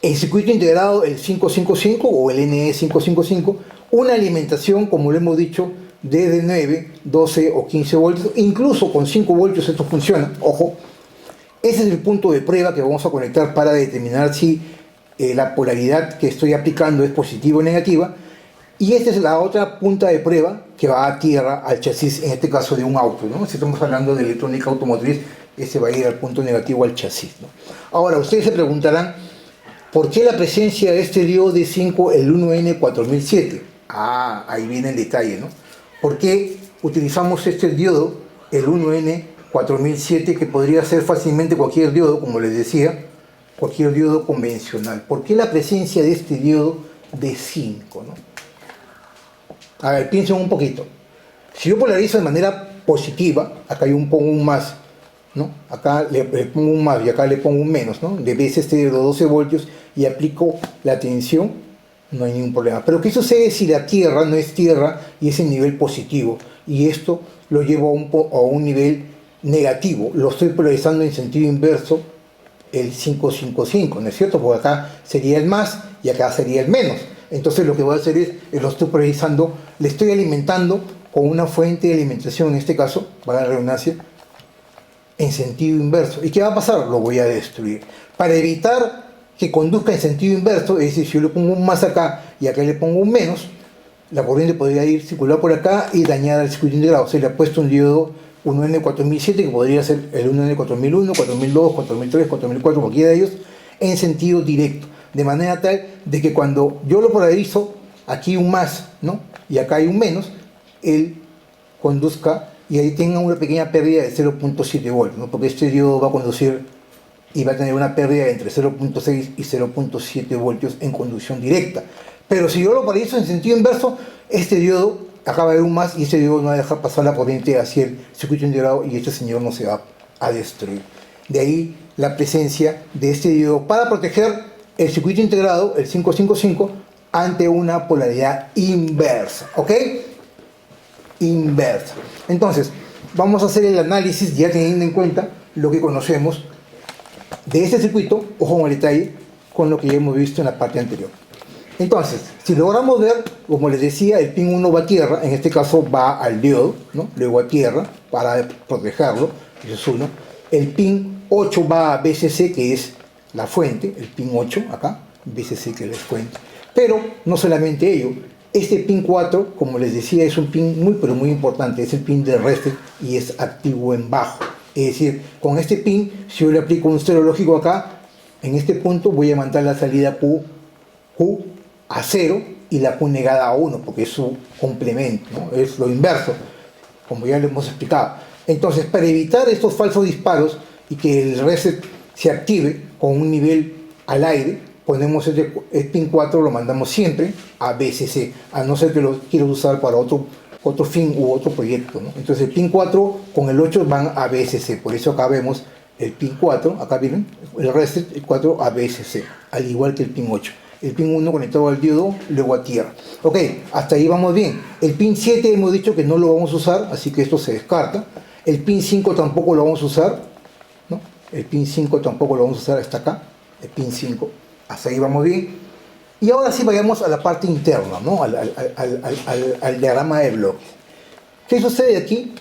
el circuito integrado, el 555 o el NE555, una alimentación, como lo hemos dicho, desde 9, 12 o 15 voltios, incluso con 5 voltios esto funciona, ojo. Ese es el punto de prueba que vamos a conectar para determinar si la polaridad que estoy aplicando es positiva o negativa. Y esta es la otra punta de prueba que va a tierra, al chasis, en este caso de un auto, ¿no? Si estamos hablando de electrónica automotriz, ese va a ir al punto negativo al chasis, ¿no? Ahora, ustedes se preguntarán, ¿por qué la presencia de este diodo de 5, el 1N4007? Ah, ahí viene el detalle, ¿no? ¿Por qué utilizamos este diodo, el 1N4007, que podría ser fácilmente cualquier diodo, como les decía, cualquier diodo convencional. ¿Por qué la presencia de este diodo de 5, ¿no? A ver, piensen un poquito. Si yo polarizo de manera positiva, acá pongo un más, ¿no? Acá le pongo un más y acá le pongo un menos, ¿no? De vez este de los 12 voltios y aplico la tensión, no hay ningún problema. Pero ¿qué sucede si la tierra no es tierra y es en nivel positivo? Y esto lo llevo a un nivel negativo. Lo estoy polarizando en sentido inverso, el 555, ¿no es cierto? Porque acá sería el más y acá sería el menos. Entonces lo que voy a hacer es, lo estoy polarizando, le estoy alimentando con una fuente de alimentación, en este caso, para la redundancia, en sentido inverso. ¿Y qué va a pasar? Lo voy a destruir. Para evitar que conduzca en sentido inverso, es decir, si yo le pongo un más acá y acá le pongo un menos, la corriente podría ir circular por acá y dañar el circuito integrado. Se le ha puesto un diodo 1N4007 que podría ser el 1N4001, 4002, 4003, 4004, cualquiera de ellos, en sentido directo. De manera tal de que cuando yo lo polarizo, aquí un más, ¿no? Y acá hay un menos, él conduzca y ahí tenga una pequeña pérdida de 0.7 voltios, ¿no? Porque este diodo va a conducir y va a tener una pérdida de entre 0.6 y 0.7 voltios en conducción directa. Pero si yo lo polarizo en sentido inverso, este diodo, acá va a haber un más y este diodo no va a dejar pasar la corriente hacia el circuito integrado y este señor no se va a destruir. De ahí la presencia de este diodo para proteger el circuito integrado, el 555, ante una polaridad inversa, ¿ok? Inversa. Entonces, vamos a hacer el análisis ya teniendo en cuenta lo que conocemos de este circuito, ojo con el detalle, con lo que ya hemos visto en la parte anterior. Entonces, si logramos ver, como les decía, el pin 1 va a tierra, en este caso va al diodo, ¿no? Luego a tierra para protegerlo, eso es uno. El pin 8 va a BCC, que es la fuente, el pin 8 acá, BCC que es la fuente. Pero no solamente ello, este pin 4, como les decía, es un pin muy pero muy importante, es el pin de reset y es activo en bajo. Es decir, con este pin, si yo le aplico un cero lógico acá, en este punto voy a mandar la salida Q a 0 y la Q negada a 1, porque es su complemento, ¿no? Es lo inverso, como ya le hemos explicado. Entonces, para evitar estos falsos disparos y que el reset se active con un nivel al aire, ponemos el pin 4, lo mandamos siempre a BCC, a no ser que lo quiera usar para otro fin u otro proyecto, ¿no? Entonces el pin 4 con el 8 van a BCC, por eso acá vemos el pin 4, acá vienen el reset, el 4 a BCC, al igual que el pin 8. El pin 1 conectado al diodo, luego a tierra. Ok, hasta ahí vamos bien. El pin 7 hemos dicho que no lo vamos a usar, así que esto se descarta. El pin 5 tampoco lo vamos a usar, ¿no? El pin 5 tampoco lo vamos a usar hasta acá, el pin 5. Hasta ahí vamos bien. Y ahora sí vayamos a la parte interna, ¿no? Al diagrama de bloques. ¿Qué sucede aquí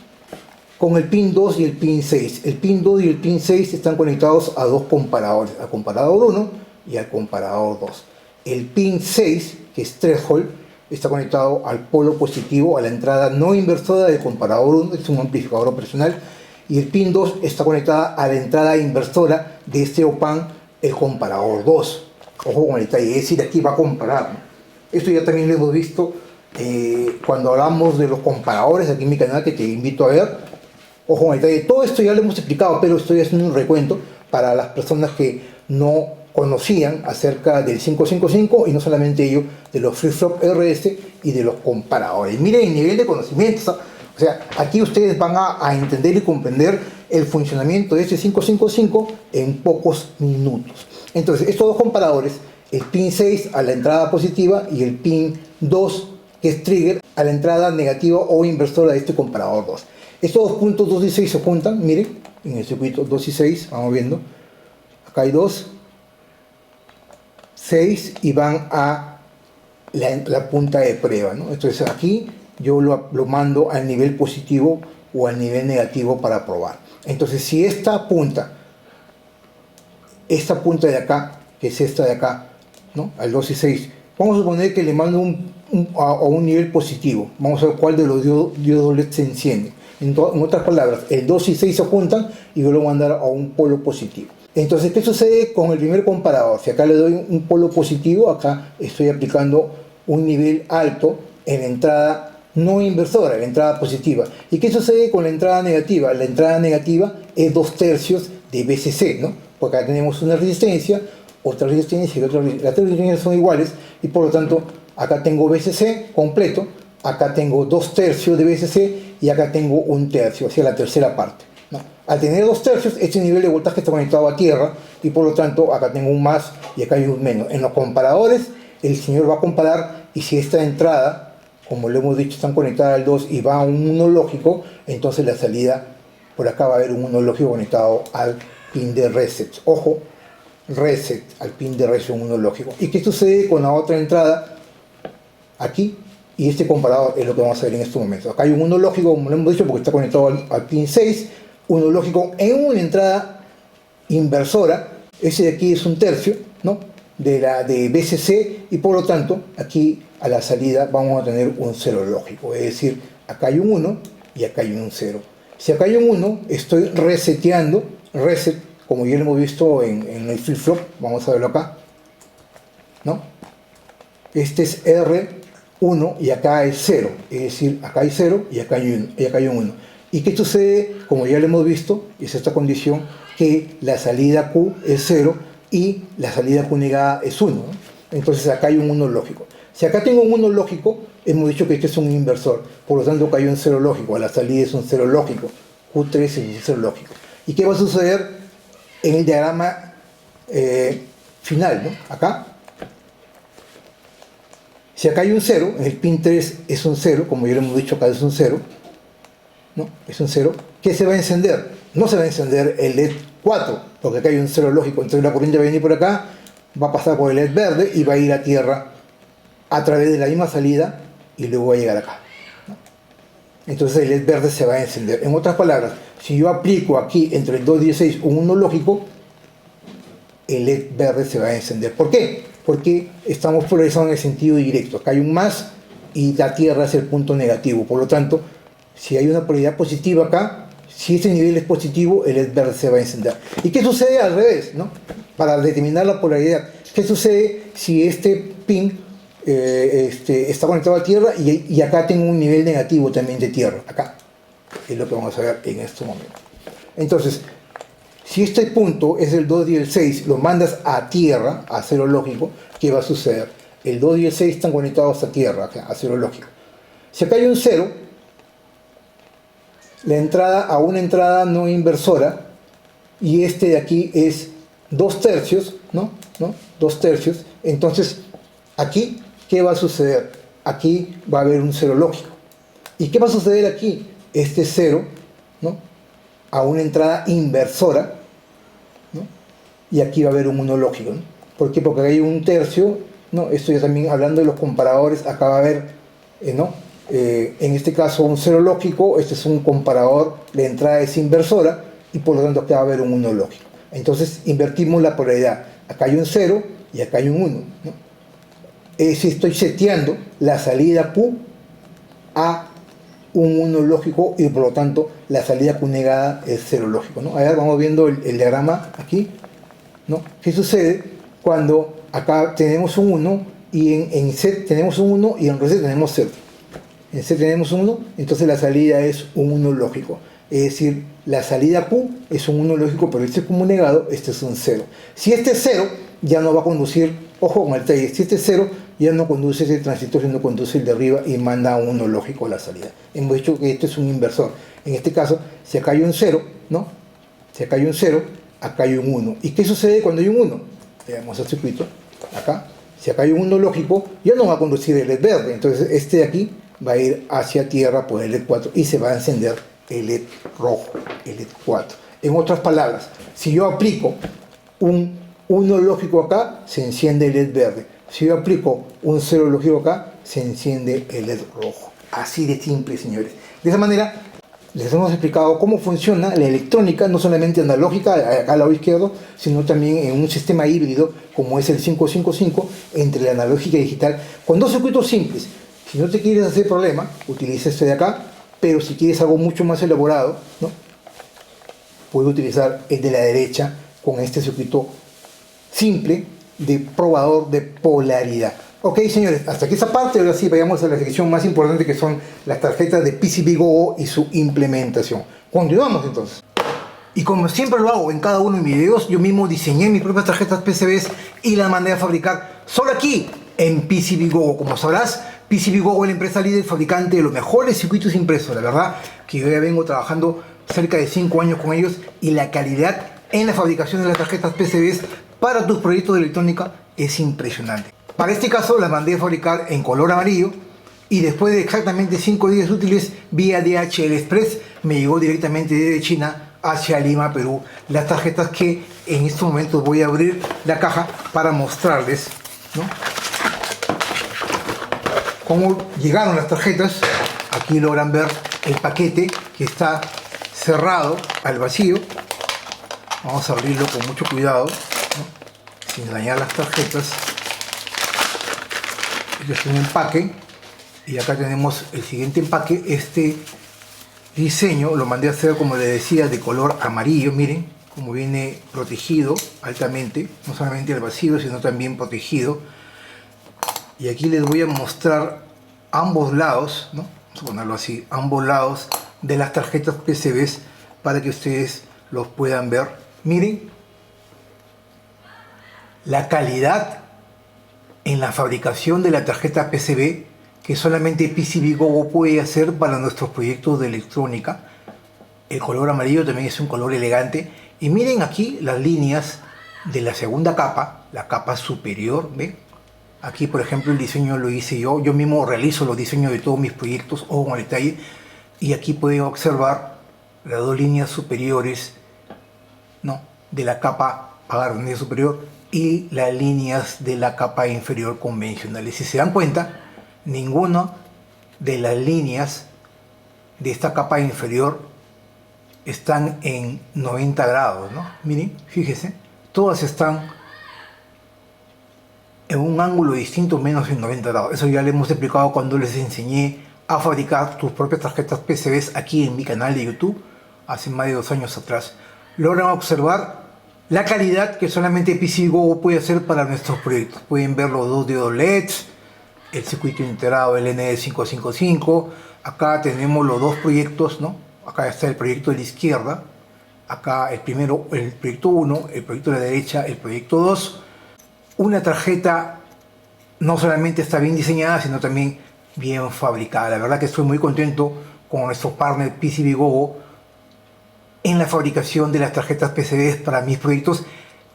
con el pin 2 y el pin 6? El pin 2 y el pin 6 están conectados a dos comparadores, al comparador 1 y al comparador 2. El pin 6, que es threshold, está conectado al polo positivo, a la entrada no inversora del comparador 1, es un amplificador operacional, y el pin 2 está conectada a la entrada inversora de este OPAN, el comparador 2. Ojo con el detalle, es decir, aquí va a comparar, ¿no? Esto ya también lo hemos visto cuando hablamos de los comparadores aquí en mi canal, que te invito a ver. Ojo con el detalle, todo esto ya lo hemos explicado, pero estoy haciendo un recuento para las personas que no conocían acerca del 555 y no solamente ello, de los flip-flop RS y de los comparadores. Miren el nivel de conocimiento, o sea, aquí ustedes van a entender y comprender el funcionamiento de este 555 en pocos minutos. Entonces, estos dos comparadores, el pin 6 a la entrada positiva y el pin 2, que es trigger, a la entrada negativa o inversora de este comparador 2. Estos dos puntos 2 y 6 se juntan, miren, en el circuito 2 y 6, vamos viendo, acá hay 2, 6 y van a la punta de prueba, ¿no? Entonces aquí yo lo mando al nivel positivo o al nivel negativo para probar. Entonces si esta punta de acá, que es esta de acá, ¿no? Al 2 y 6, vamos a suponer que le mando a un nivel positivo. Vamos a ver cuál de los diodos LED se enciende. En otras palabras, el 2 y 6 se juntan y yo lo voy a mandar a un polo positivo. Entonces, ¿qué sucede con el primer comparador? Si acá le doy un polo positivo, acá estoy aplicando un nivel alto en la entrada no inversora, la entrada positiva. ¿Y qué sucede con la entrada negativa? La entrada negativa es 2/3 de BCC, ¿no? Porque acá tenemos una resistencia, otra resistencia y otra resistencia. Las tres resistencias son iguales y por lo tanto acá tengo VCC completo, acá tengo 2/3 de VCC y acá tengo 1/3, o sea, la tercera parte, ¿no? Al tener 2/3, este nivel de voltaje está conectado a tierra y por lo tanto acá tengo un más y acá hay un menos. En los comparadores, el señor va a comparar y si esta entrada, como lo hemos dicho, están conectadas al 2 y va a un 1 lógico, entonces la salida por acá va a haber un 1 lógico conectado al pin de reset. Ojo, reset, al pin de reset, un 1 lógico. ¿Y qué sucede con la otra entrada? Aquí, y este comparador es lo que vamos a ver en este momento. Acá hay un 1 lógico, como lo hemos dicho, porque está conectado al pin 6, 1 lógico en una entrada inversora. Ese de aquí es 1/3, ¿no? de VCC, y por lo tanto aquí a la salida vamos a tener un 0 lógico, es decir, acá hay un 1 y acá hay un 0. Si acá hay un 1, estoy reseteando, reset, como ya lo hemos visto en el flip-flop, vamos a verlo acá, ¿no? Este es R1 y acá es 0, es decir, acá hay 0 y acá hay 1, y acá hay un 1. ¿Y qué sucede? Como ya lo hemos visto, es esta condición, que la salida Q es 0 y la salida Q negada es 1, ¿no? Entonces acá hay un 1 lógico. Si acá tengo un 1 lógico, hemos dicho que este es un inversor, por lo tanto acá hay un 0 lógico, a la salida es un 0 lógico, Q3 es un 0 lógico. ¿Y qué va a suceder en el diagrama final, ¿no? Acá, si acá hay un 0, en el pin 3 es un 0, como ya lo hemos dicho, acá es un 0, ¿no? Es un 0, ¿qué se va a encender? No se va a encender el LED 4, porque acá hay un 0 lógico, entonces la corriente va a venir por acá, va a pasar por el LED verde y va a ir a tierra a través de la misma salida y luego va a llegar acá, ¿no? Entonces el LED verde se va a encender. En otras palabras, si yo aplico aquí entre el 2 y el 6 un 1 lógico, el LED verde se va a encender. ¿Por qué? Porque estamos polarizando en el sentido directo. Acá hay un más y la tierra es el punto negativo. Por lo tanto, si hay una polaridad positiva acá, si este nivel es positivo, el LED verde se va a encender. ¿Y qué sucede al revés, ¿no? Para determinar la polaridad, ¿qué sucede si este pin está conectado a tierra y acá tengo un nivel negativo también de tierra? Acá es lo que vamos a ver en este momento. Entonces, si este punto es el 2 y el 6, lo mandas a tierra, a 0 lógico, ¿qué va a suceder? El 2 y el 6 están conectados a tierra, a 0 lógico. Si acá hay un 0, la entrada a una entrada no inversora, y este de aquí es 2/3, ¿no? 2/3. Entonces, aquí, ¿qué va a suceder? Aquí va a haber un 0 lógico. ¿Y qué va a suceder aquí? Este 0, ¿no? A una entrada inversora, ¿no? Y aquí va a haber un 1 lógico, ¿no? ¿Por qué? Porque hay 1/3, ¿no? Esto ya también hablando de los comparadores, acá va a haber, ¿no? En este caso un 0 lógico, este es un comparador, la entrada es inversora y por lo tanto acá va a haber un 1 lógico. Entonces invertimos la polaridad, acá hay un 0 y acá hay un 1, ¿no? Si estoy seteando la salida Q a un 1 lógico y por lo tanto la salida Q negada es 0 lógico, ¿no? Ahora vamos viendo el diagrama aquí, ¿no? ¿Qué sucede cuando acá tenemos un 1 y en set tenemos un 1 y en reset tenemos 0? En C tenemos 1, entonces la salida es un 1 lógico. Es decir, la salida Q es un 1 lógico, pero este es como negado, este es un 0. Si este es 0, ya no va a conducir, ojo con el detalle, si este es 0, ya no conduce ese transistor, sino conduce el de arriba y manda un 1 lógico a la salida. Hemos dicho que este es un inversor. En este caso, si acá hay un 0, ¿no? Si acá hay un 0, acá hay un 1. ¿Y qué sucede cuando hay un 1? Veamos el circuito, acá. Si acá hay un 1 lógico, ya no va a conducir el LED verde, entonces este de aquí va a ir hacia tierra por el LED 4 y se va a encender el LED rojo, el LED 4. En otras palabras, si yo aplico un 1 lógico acá, se enciende el LED verde. Si yo aplico un 0 lógico acá, se enciende el LED rojo. Así de simple, señores. De esa manera, les hemos explicado cómo funciona la electrónica, no solamente analógica, acá al lado izquierdo, sino también en un sistema híbrido, como es el 555, entre la analógica y digital, con dos circuitos simples. Si no te quieres hacer problema, utiliza este de acá, pero si quieres algo mucho más elaborado, ¿no? Puedes utilizar el de la derecha con este circuito simple de probador de polaridad. Ok, señores, hasta aquí esa parte. Ahora sí, vayamos a la sección más importante, que son las tarjetas de PCBGO y su implementación. Continuamos entonces. Y como siempre lo hago en cada uno de mis videos, yo mismo diseñé mis propias tarjetas PCBs y las mandé a fabricar solo aquí en PCBGO. Como sabrás, PCBGO es la empresa líder fabricante de los mejores circuitos impresos. La verdad que yo ya vengo trabajando cerca de 5 años con ellos y la calidad en la fabricación de las tarjetas PCBs para tus proyectos de electrónica es impresionante. Para este caso las mandé a fabricar en color amarillo y después de exactamente 5 días útiles vía DHL Express me llegó directamente desde China hacia Lima, Perú, las tarjetas que en estos momentos voy a abrir la caja para mostrarles, ¿no?, cómo llegaron las tarjetas. Aquí logran ver el paquete que está cerrado al vacío. Vamos a abrirlo con mucho cuidado, ¿no?, sin dañar las tarjetas. Este es un empaque y acá tenemos el siguiente empaque. Este diseño lo mandé a hacer, como les decía, de color amarillo. Miren cómo viene protegido altamente, no solamente el vacío sino también protegido. Y aquí les voy a mostrar ambos lados, ¿no?, vamos a ponerlo así, ambos lados de las tarjetas PCBs para que ustedes los puedan ver. Miren la calidad en la fabricación de la tarjeta PCB que solamente PCBGO puede hacer para nuestros proyectos de electrónica. El color amarillo también es un color elegante. Y miren aquí las líneas de la segunda capa, la capa superior, ¿ven? Aquí, por ejemplo, el diseño lo hice yo. Yo mismo realizo los diseños de todos mis proyectos, ojo con el detalle. Y aquí pueden observar las dos líneas superiores, ¿no?, de la capa agarronera superior y las líneas de la capa inferior convencionales. Si se dan cuenta, ninguna de las líneas de esta capa inferior están en 90 grados, ¿no? Miren, fíjense, todas están en un ángulo distinto menos en 90 grados. Eso ya les hemos explicado cuando les enseñé a fabricar tus propias tarjetas PCBs aquí en mi canal de YouTube hace más de 2 años atrás. Logran observar la calidad que solamente PCBGO puede hacer para nuestros proyectos. Pueden ver los 2 diodos LEDs, el circuito integrado LND555. Acá tenemos los 2 proyectos, ¿no? Acá está el proyecto de la izquierda, acá el primero, el proyecto 1, el proyecto de la derecha, el proyecto 2. Una tarjeta no solamente está bien diseñada, sino también bien fabricada. La verdad que estoy muy contento con nuestro partner PCBGO en la fabricación de las tarjetas PCBs para mis proyectos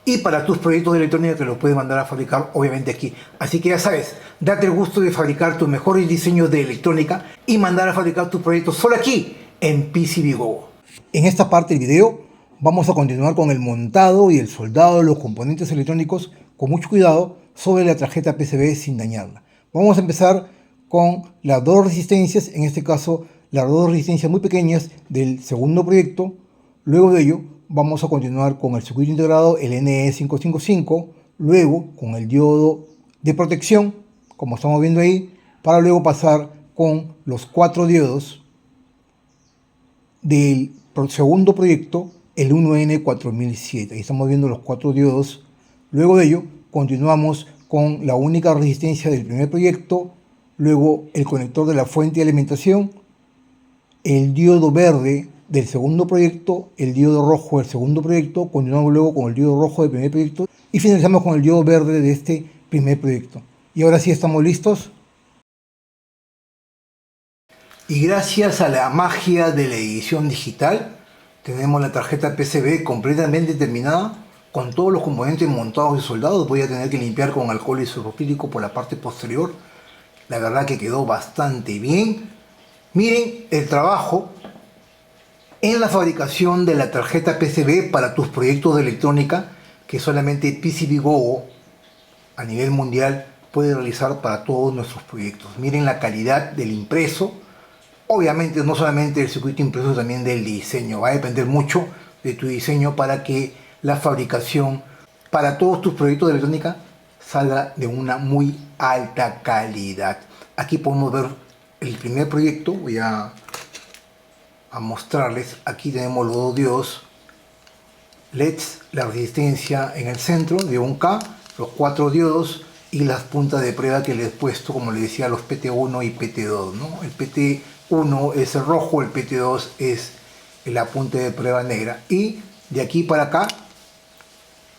y para tus proyectos de electrónica, que los puedes mandar a fabricar obviamente aquí. Así que ya sabes, date el gusto de fabricar tus mejores diseños de electrónica y mandar a fabricar tus proyectos solo aquí en PCBGO. En esta parte del video vamos a continuar con el montado y el soldado de los componentes electrónicos con mucho cuidado sobre la tarjeta PCB sin dañarla. Vamos a empezar con las 2 resistencias, en este caso las 2 resistencias muy pequeñas del segundo proyecto. Luego de ello vamos a continuar con el circuito integrado, el NE555, luego con el diodo de protección, como estamos viendo ahí, para luego pasar con los 4 diodos del segundo proyecto, el 1N4007. Ahí estamos viendo los 4 diodos. Luego de ello continuamos con la única resistencia del primer proyecto, luego el conector de la fuente de alimentación, el diodo verde del segundo proyecto, el diodo rojo del segundo proyecto, continuamos luego con el diodo rojo del primer proyecto y finalizamos con el diodo verde de este primer proyecto. Y ahora sí estamos listos. Y gracias a la magia de la edición digital, tenemos la tarjeta PCB completamente terminada, con todos los componentes montados y soldados. Voy a tener que limpiar con alcohol isopropílico por la parte posterior. La verdad que quedó bastante bien. Miren el trabajo en la fabricación de la tarjeta PCB para tus proyectos de electrónica que solamente PCBGO a nivel mundial puede realizar para todos nuestros proyectos. Miren la calidad del impreso. Obviamente no solamente del circuito impreso, también del diseño. Va a depender mucho de tu diseño para que la fabricación para todos tus proyectos de electrónica salga de una muy alta calidad. Aquí podemos ver el primer proyecto. Voy a mostrarles. Aquí tenemos los 2 diodos LEDs, la resistencia en el centro de 1K, los 4 diodos y las puntas de prueba que les he puesto, como les decía, los PT1 y PT2, ¿no? El PT1 es el rojo, el PT2 es el apunte de prueba negra y De aquí para acá,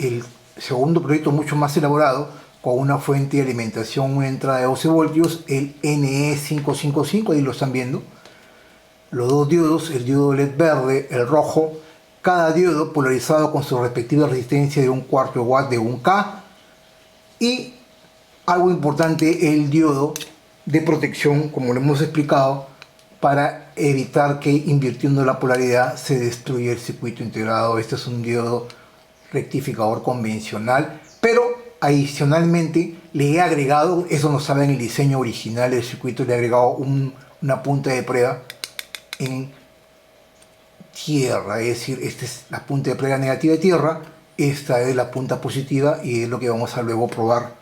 el segundo proyecto mucho más elaborado, con una fuente de alimentación, una entrada de 12 voltios, el NE555, ahí lo están viendo. Los dos diodos, el diodo LED verde, el rojo, cada diodo polarizado con su respectiva resistencia de 1/4 watt de 1K. Y algo importante, el diodo de protección, como lo hemos explicado, para evitar que invirtiendo la polaridad se destruya el circuito integrado. Este es un diodo rectificador convencional, pero adicionalmente le he agregado, eso no estaba en el diseño original del circuito, le he agregado una punta de prueba en tierra, es decir, esta es la punta de prueba negativa de tierra, esta es la punta positiva y es lo que vamos a luego probar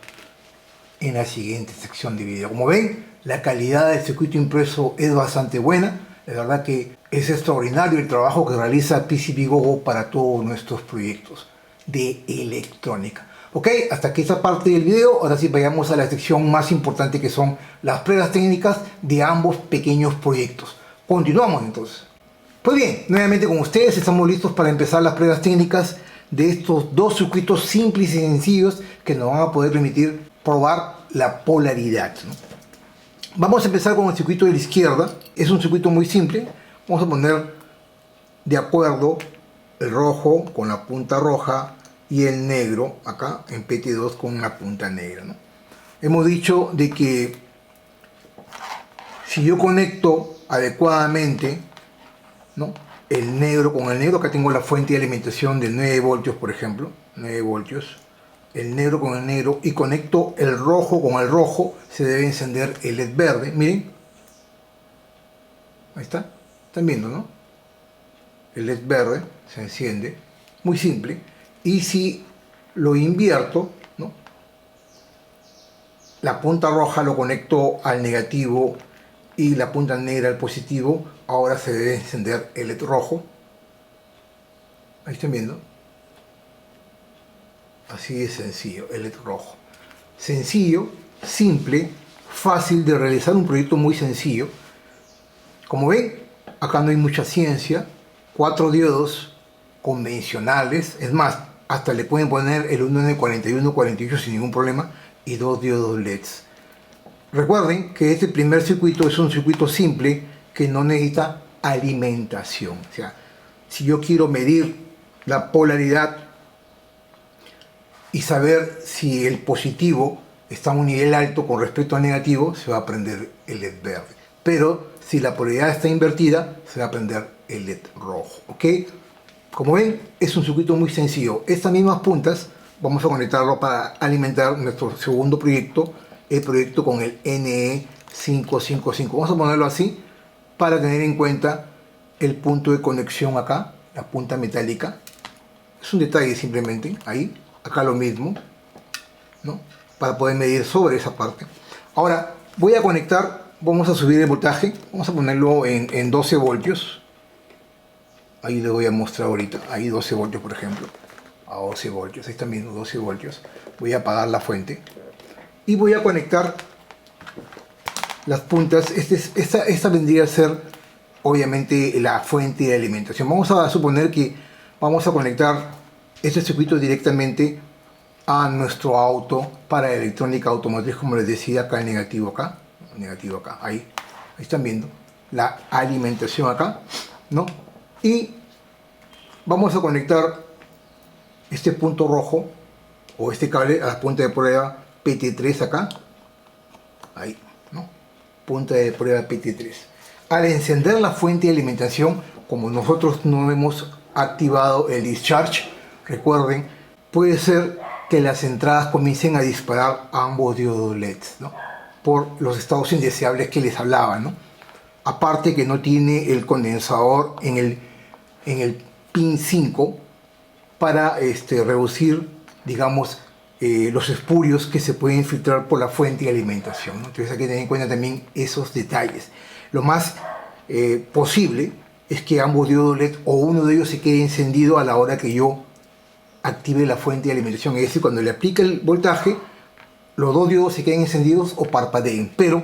en la siguiente sección de video. Como ven, la calidad del circuito impreso es bastante buena. La verdad que es extraordinario el trabajo que realiza PCBGoGo para todos nuestros proyectos de electrónica. Ok, hasta aquí esta parte del video. Ahora sí vayamos a la sección más importante, que son las pruebas técnicas de ambos pequeños proyectos. Continuamos entonces. Pues bien, nuevamente con ustedes estamos listos para empezar las pruebas técnicas de estos dos circuitos simples y sencillos que nos van a poder permitir probar la polaridad, ¿no? Vamos a empezar con el circuito de la izquierda. Es un circuito muy simple. Vamos a poner de acuerdo el rojo con la punta roja y el negro acá en PT2 con la punta negra, ¿no? Hemos dicho de que si yo conecto adecuadamente, ¿no?, el negro con el negro, acá tengo la fuente de alimentación de 9 voltios, por ejemplo, 9 voltios, el negro con el negro, y conecto el rojo con el rojo, se debe encender el LED verde. Miren, ahí está, están viendo, ¿no? El LED verde se enciende, muy simple. Y si lo invierto, ¿no?, la punta roja lo conecto al negativo y la punta negra al positivo, ahora se debe encender el LED rojo. Ahí están viendo. Así de sencillo, el LED rojo. Sencillo, simple, fácil de realizar, un proyecto muy sencillo. Como ven, acá no hay mucha ciencia. 4 diodos convencionales, es más, hasta le pueden poner el 1N41, 48 sin ningún problema, y 2 diodos LEDs. Recuerden que este primer circuito es un circuito simple que no necesita alimentación. O sea, si yo quiero medir la polaridad y saber si el positivo está a un nivel alto con respecto al negativo, se va a prender el LED verde. Pero si la polaridad está invertida, se va a prender el LED rojo. ¿Ok? Como ven, es un circuito muy sencillo. Estas mismas puntas vamos a conectarlo para alimentar nuestro segundo proyecto, el proyecto con el NE555. Vamos a ponerlo así para tener en cuenta el punto de conexión acá, la punta metálica. Es un detalle simplemente, ahí, acá lo mismo, ¿no?, para poder medir sobre esa parte. Ahora voy a conectar, vamos a subir el voltaje, vamos a ponerlo en 12 voltios. Ahí les voy a mostrar ahorita, ahí 12 voltios por ejemplo, a 12 voltios, ahí están viendo 12 voltios. Voy a apagar la fuente y voy a conectar las puntas. Esta vendría a ser obviamente la fuente de alimentación. Vamos a suponer que vamos a conectar este circuito directamente a nuestro auto para electrónica automotriz, como les decía, acá el negativo acá, ahí están viendo la alimentación acá, ¿no? Y vamos a conectar este punto rojo o este cable a la punta de prueba PT3 acá, ahí, ¿no?, punta de prueba PT3. Al encender la fuente de alimentación, como nosotros no hemos activado el discharge, recuerden, puede ser que las entradas comiencen a disparar ambos diodos LEDs, ¿no?, por los estados indeseables que les hablaba, ¿no? Aparte que no tiene el condensador en el pin 5 para reducir, digamos, los espurios que se pueden filtrar por la fuente de alimentación, ¿no? Entonces hay que tener en cuenta también esos detalles. Lo más posible es que ambos diodos LED o uno de ellos se quede encendido a la hora que yo active la fuente de alimentación. Es decir, cuando le aplique el voltaje, los dos diodos se queden encendidos o parpadeen, pero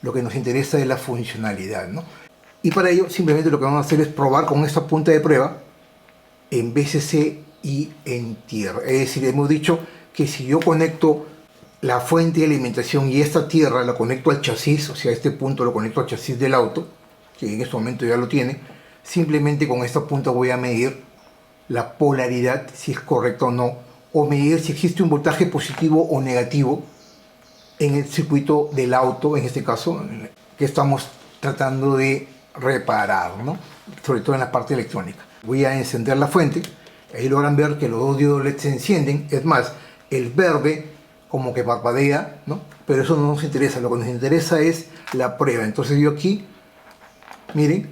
lo que nos interesa es la funcionalidad, ¿no? Y para ello simplemente lo que vamos a hacer es probar con esta punta de prueba en VCC y en tierra. Es decir, hemos dicho que si yo conecto la fuente de alimentación y esta tierra la conecto al chasis, o sea, este punto lo conecto al chasis del auto, que en este momento ya lo tiene, simplemente con esta punta voy a medir la polaridad, si es correcta o no, o medir si existe un voltaje positivo o negativo en el circuito del auto, en este caso, que estamos tratando de reparar, ¿no? Sobre todo en la parte electrónica. Voy a encender la fuente, ahí logran ver que los dos diodos LED se encienden, es más, el verde como que parpadea, ¿no? Pero eso no nos interesa, lo que nos interesa es la prueba. Entonces yo aquí, miren,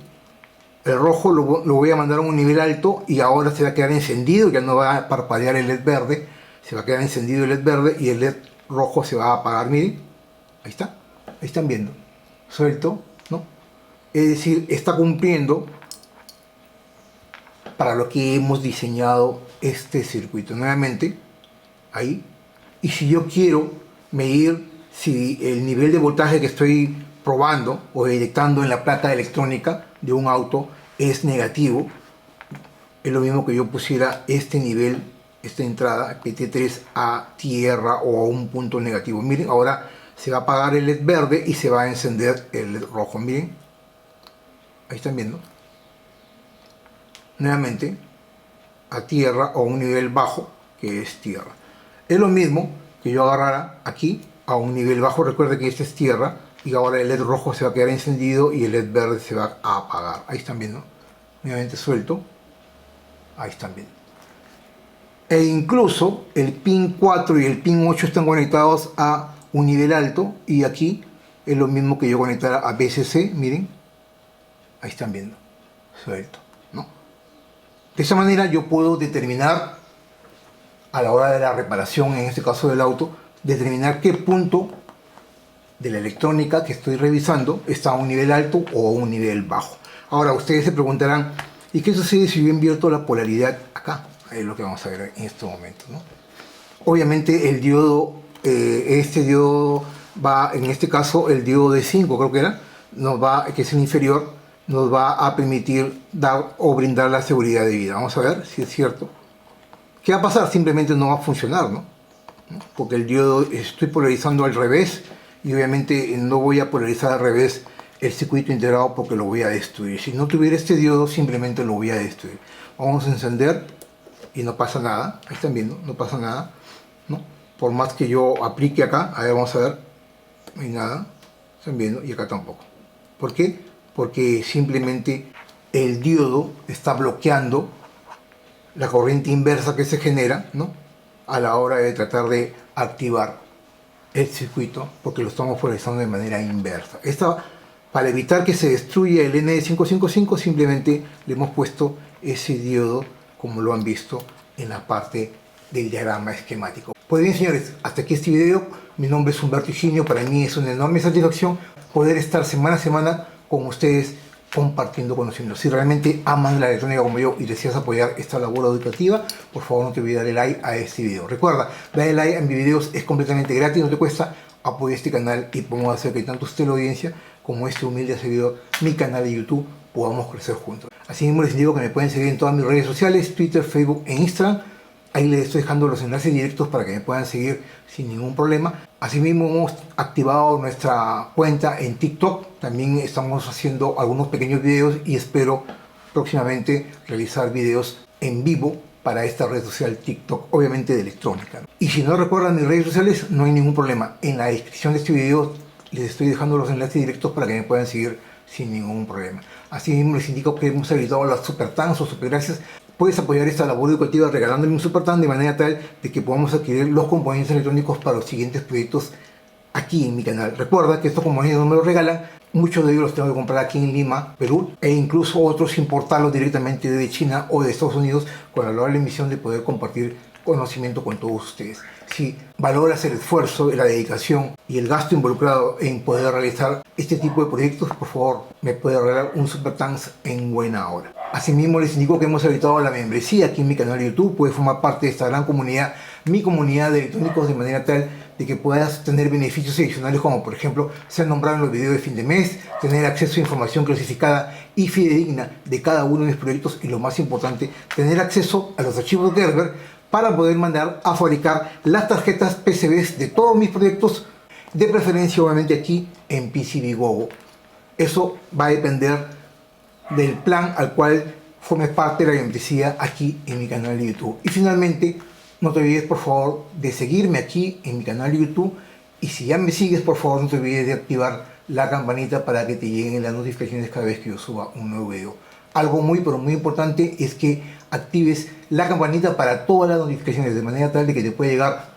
el rojo lo voy a mandar a un nivel alto y ahora se va a quedar encendido, ya no va a parpadear el LED verde, se va a quedar encendido el LED verde y el LED rojo se va a apagar, miren, ahí está, ahí están viendo, suelto, ¿no? Es decir, está cumpliendo para lo que hemos diseñado este circuito. Nuevamente, ahí. Y si yo quiero medir si el nivel de voltaje que estoy probando o detectando en la placa electrónica de un auto es negativo, es lo mismo que yo pusiera este nivel, esta entrada PT3 a tierra o a un punto negativo. Miren, ahora se va a apagar el LED verde y se va a encender el LED rojo. Miren, ahí están viendo. Nuevamente a tierra o a un nivel bajo, que es tierra. Es lo mismo que yo agarrara aquí a un nivel bajo. Recuerden que este es tierra y ahora el LED rojo se va a quedar encendido y el LED verde se va a apagar. Ahí están viendo. Nuevamente suelto. Ahí están viendo. E incluso el pin 4 y el pin 8 están conectados a un nivel alto y aquí es lo mismo que yo conectara a VCC. Miren. Ahí están viendo. Suelto, ¿no? De esa manera yo puedo determinar a la hora de la reparación, en este caso del auto, determinar qué punto de la electrónica que estoy revisando está a un nivel alto o a un nivel bajo. Ahora ustedes se preguntarán, ¿y qué sucede si yo invierto la polaridad acá? Es lo que vamos a ver en este momento, ¿no? Obviamente el diodo, este diodo va, en este caso el diodo de 5 creo que era, que es el inferior, nos va a permitir dar o brindar la seguridad de vida. Vamos a ver si es cierto. ¿Qué va a pasar? Simplemente no va a funcionar, ¿no? Porque el diodo estoy polarizando al revés y obviamente no voy a polarizar al revés el circuito integrado porque lo voy a destruir. Si no tuviera este diodo simplemente lo voy a destruir. Vamos a encender y no pasa nada. Ahí están viendo, no pasa nada, ¿no? Por más que yo aplique acá, a ver, vamos a ver, no hay nada. Están viendo y acá tampoco. ¿Por qué? Porque simplemente el diodo está bloqueando la corriente inversa que se genera, ¿no? A la hora de tratar de activar el circuito, porque lo estamos polarizando de manera inversa. Para evitar que se destruya el N555, simplemente le hemos puesto ese diodo, como lo han visto en la parte del diagrama esquemático. Pues bien, señores, hasta aquí este video. Mi nombre es Humberto Higinio. Para mí es una enorme satisfacción poder estar semana a semana con ustedes compartiendo conocimientos. Si realmente aman la electrónica como yo y deseas apoyar esta labor educativa, por favor no te olvides darle like a este video. Recuerda, darle like a mis videos es completamente gratis, no te cuesta. Apoya este canal y podemos hacer que tanto usted la audiencia como este humilde servidor, mi canal de YouTube, podamos crecer juntos. Así mismo les digo que me pueden seguir en todas mis redes sociales, Twitter, Facebook e Instagram. Ahí les estoy dejando los enlaces directos para que me puedan seguir sin ningún problema. Asimismo hemos activado nuestra cuenta en TikTok. También estamos haciendo algunos pequeños videos y espero próximamente realizar videos en vivo para esta red social TikTok, obviamente de electrónica. Y si no recuerdan mis redes sociales, no hay ningún problema. En la descripción de este video les estoy dejando los enlaces directos para que me puedan seguir sin ningún problema. Asimismo les indico que hemos habilitado las super tans o super gracias. Puedes apoyar esta labor educativa regalándome un super tan de manera tal de que podamos adquirir los componentes electrónicos para los siguientes proyectos aquí en mi canal. Recuerda que estos componentes no me los regalan, muchos de ellos los tengo que comprar aquí en Lima, Perú, e incluso otros importarlos directamente de China o de Estados Unidos con la loable misión de poder compartir conocimiento con todos ustedes. Si valoras el esfuerzo, la dedicación y el gasto involucrado en poder realizar este tipo de proyectos, por favor me puede regalar un super thanks en buena hora. Asimismo les indico que hemos habilitado la membresía aquí en mi canal de YouTube. Puedes formar parte de esta gran comunidad, mi comunidad de electrónicos, de manera tal de que puedas tener beneficios adicionales como por ejemplo ser nombrado en los videos de fin de mes, tener acceso a información clasificada y fidedigna de cada uno de mis proyectos y lo más importante, tener acceso a los archivos Gerber para poder mandar a fabricar las tarjetas PCBs de todos mis proyectos, de preferencia obviamente aquí en PCBWOW. Eso va a depender del plan al cual formes parte de la membresía aquí en mi canal de YouTube. Y finalmente, no te olvides por favor de seguirme aquí en mi canal de YouTube, y si ya me sigues por favor no te olvides de activar la campanita para que te lleguen las notificaciones cada vez que yo suba un nuevo video. Algo muy pero muy importante es que actives la campanita para todas las notificaciones, de manera tal de que te pueda llegar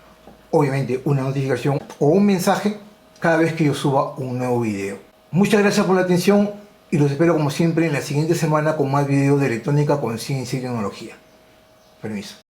obviamente una notificación o un mensaje cada vez que yo suba un nuevo video. Muchas gracias por la atención y los espero como siempre en la siguiente semana con más videos de electrónica, conciencia y tecnología. Permiso.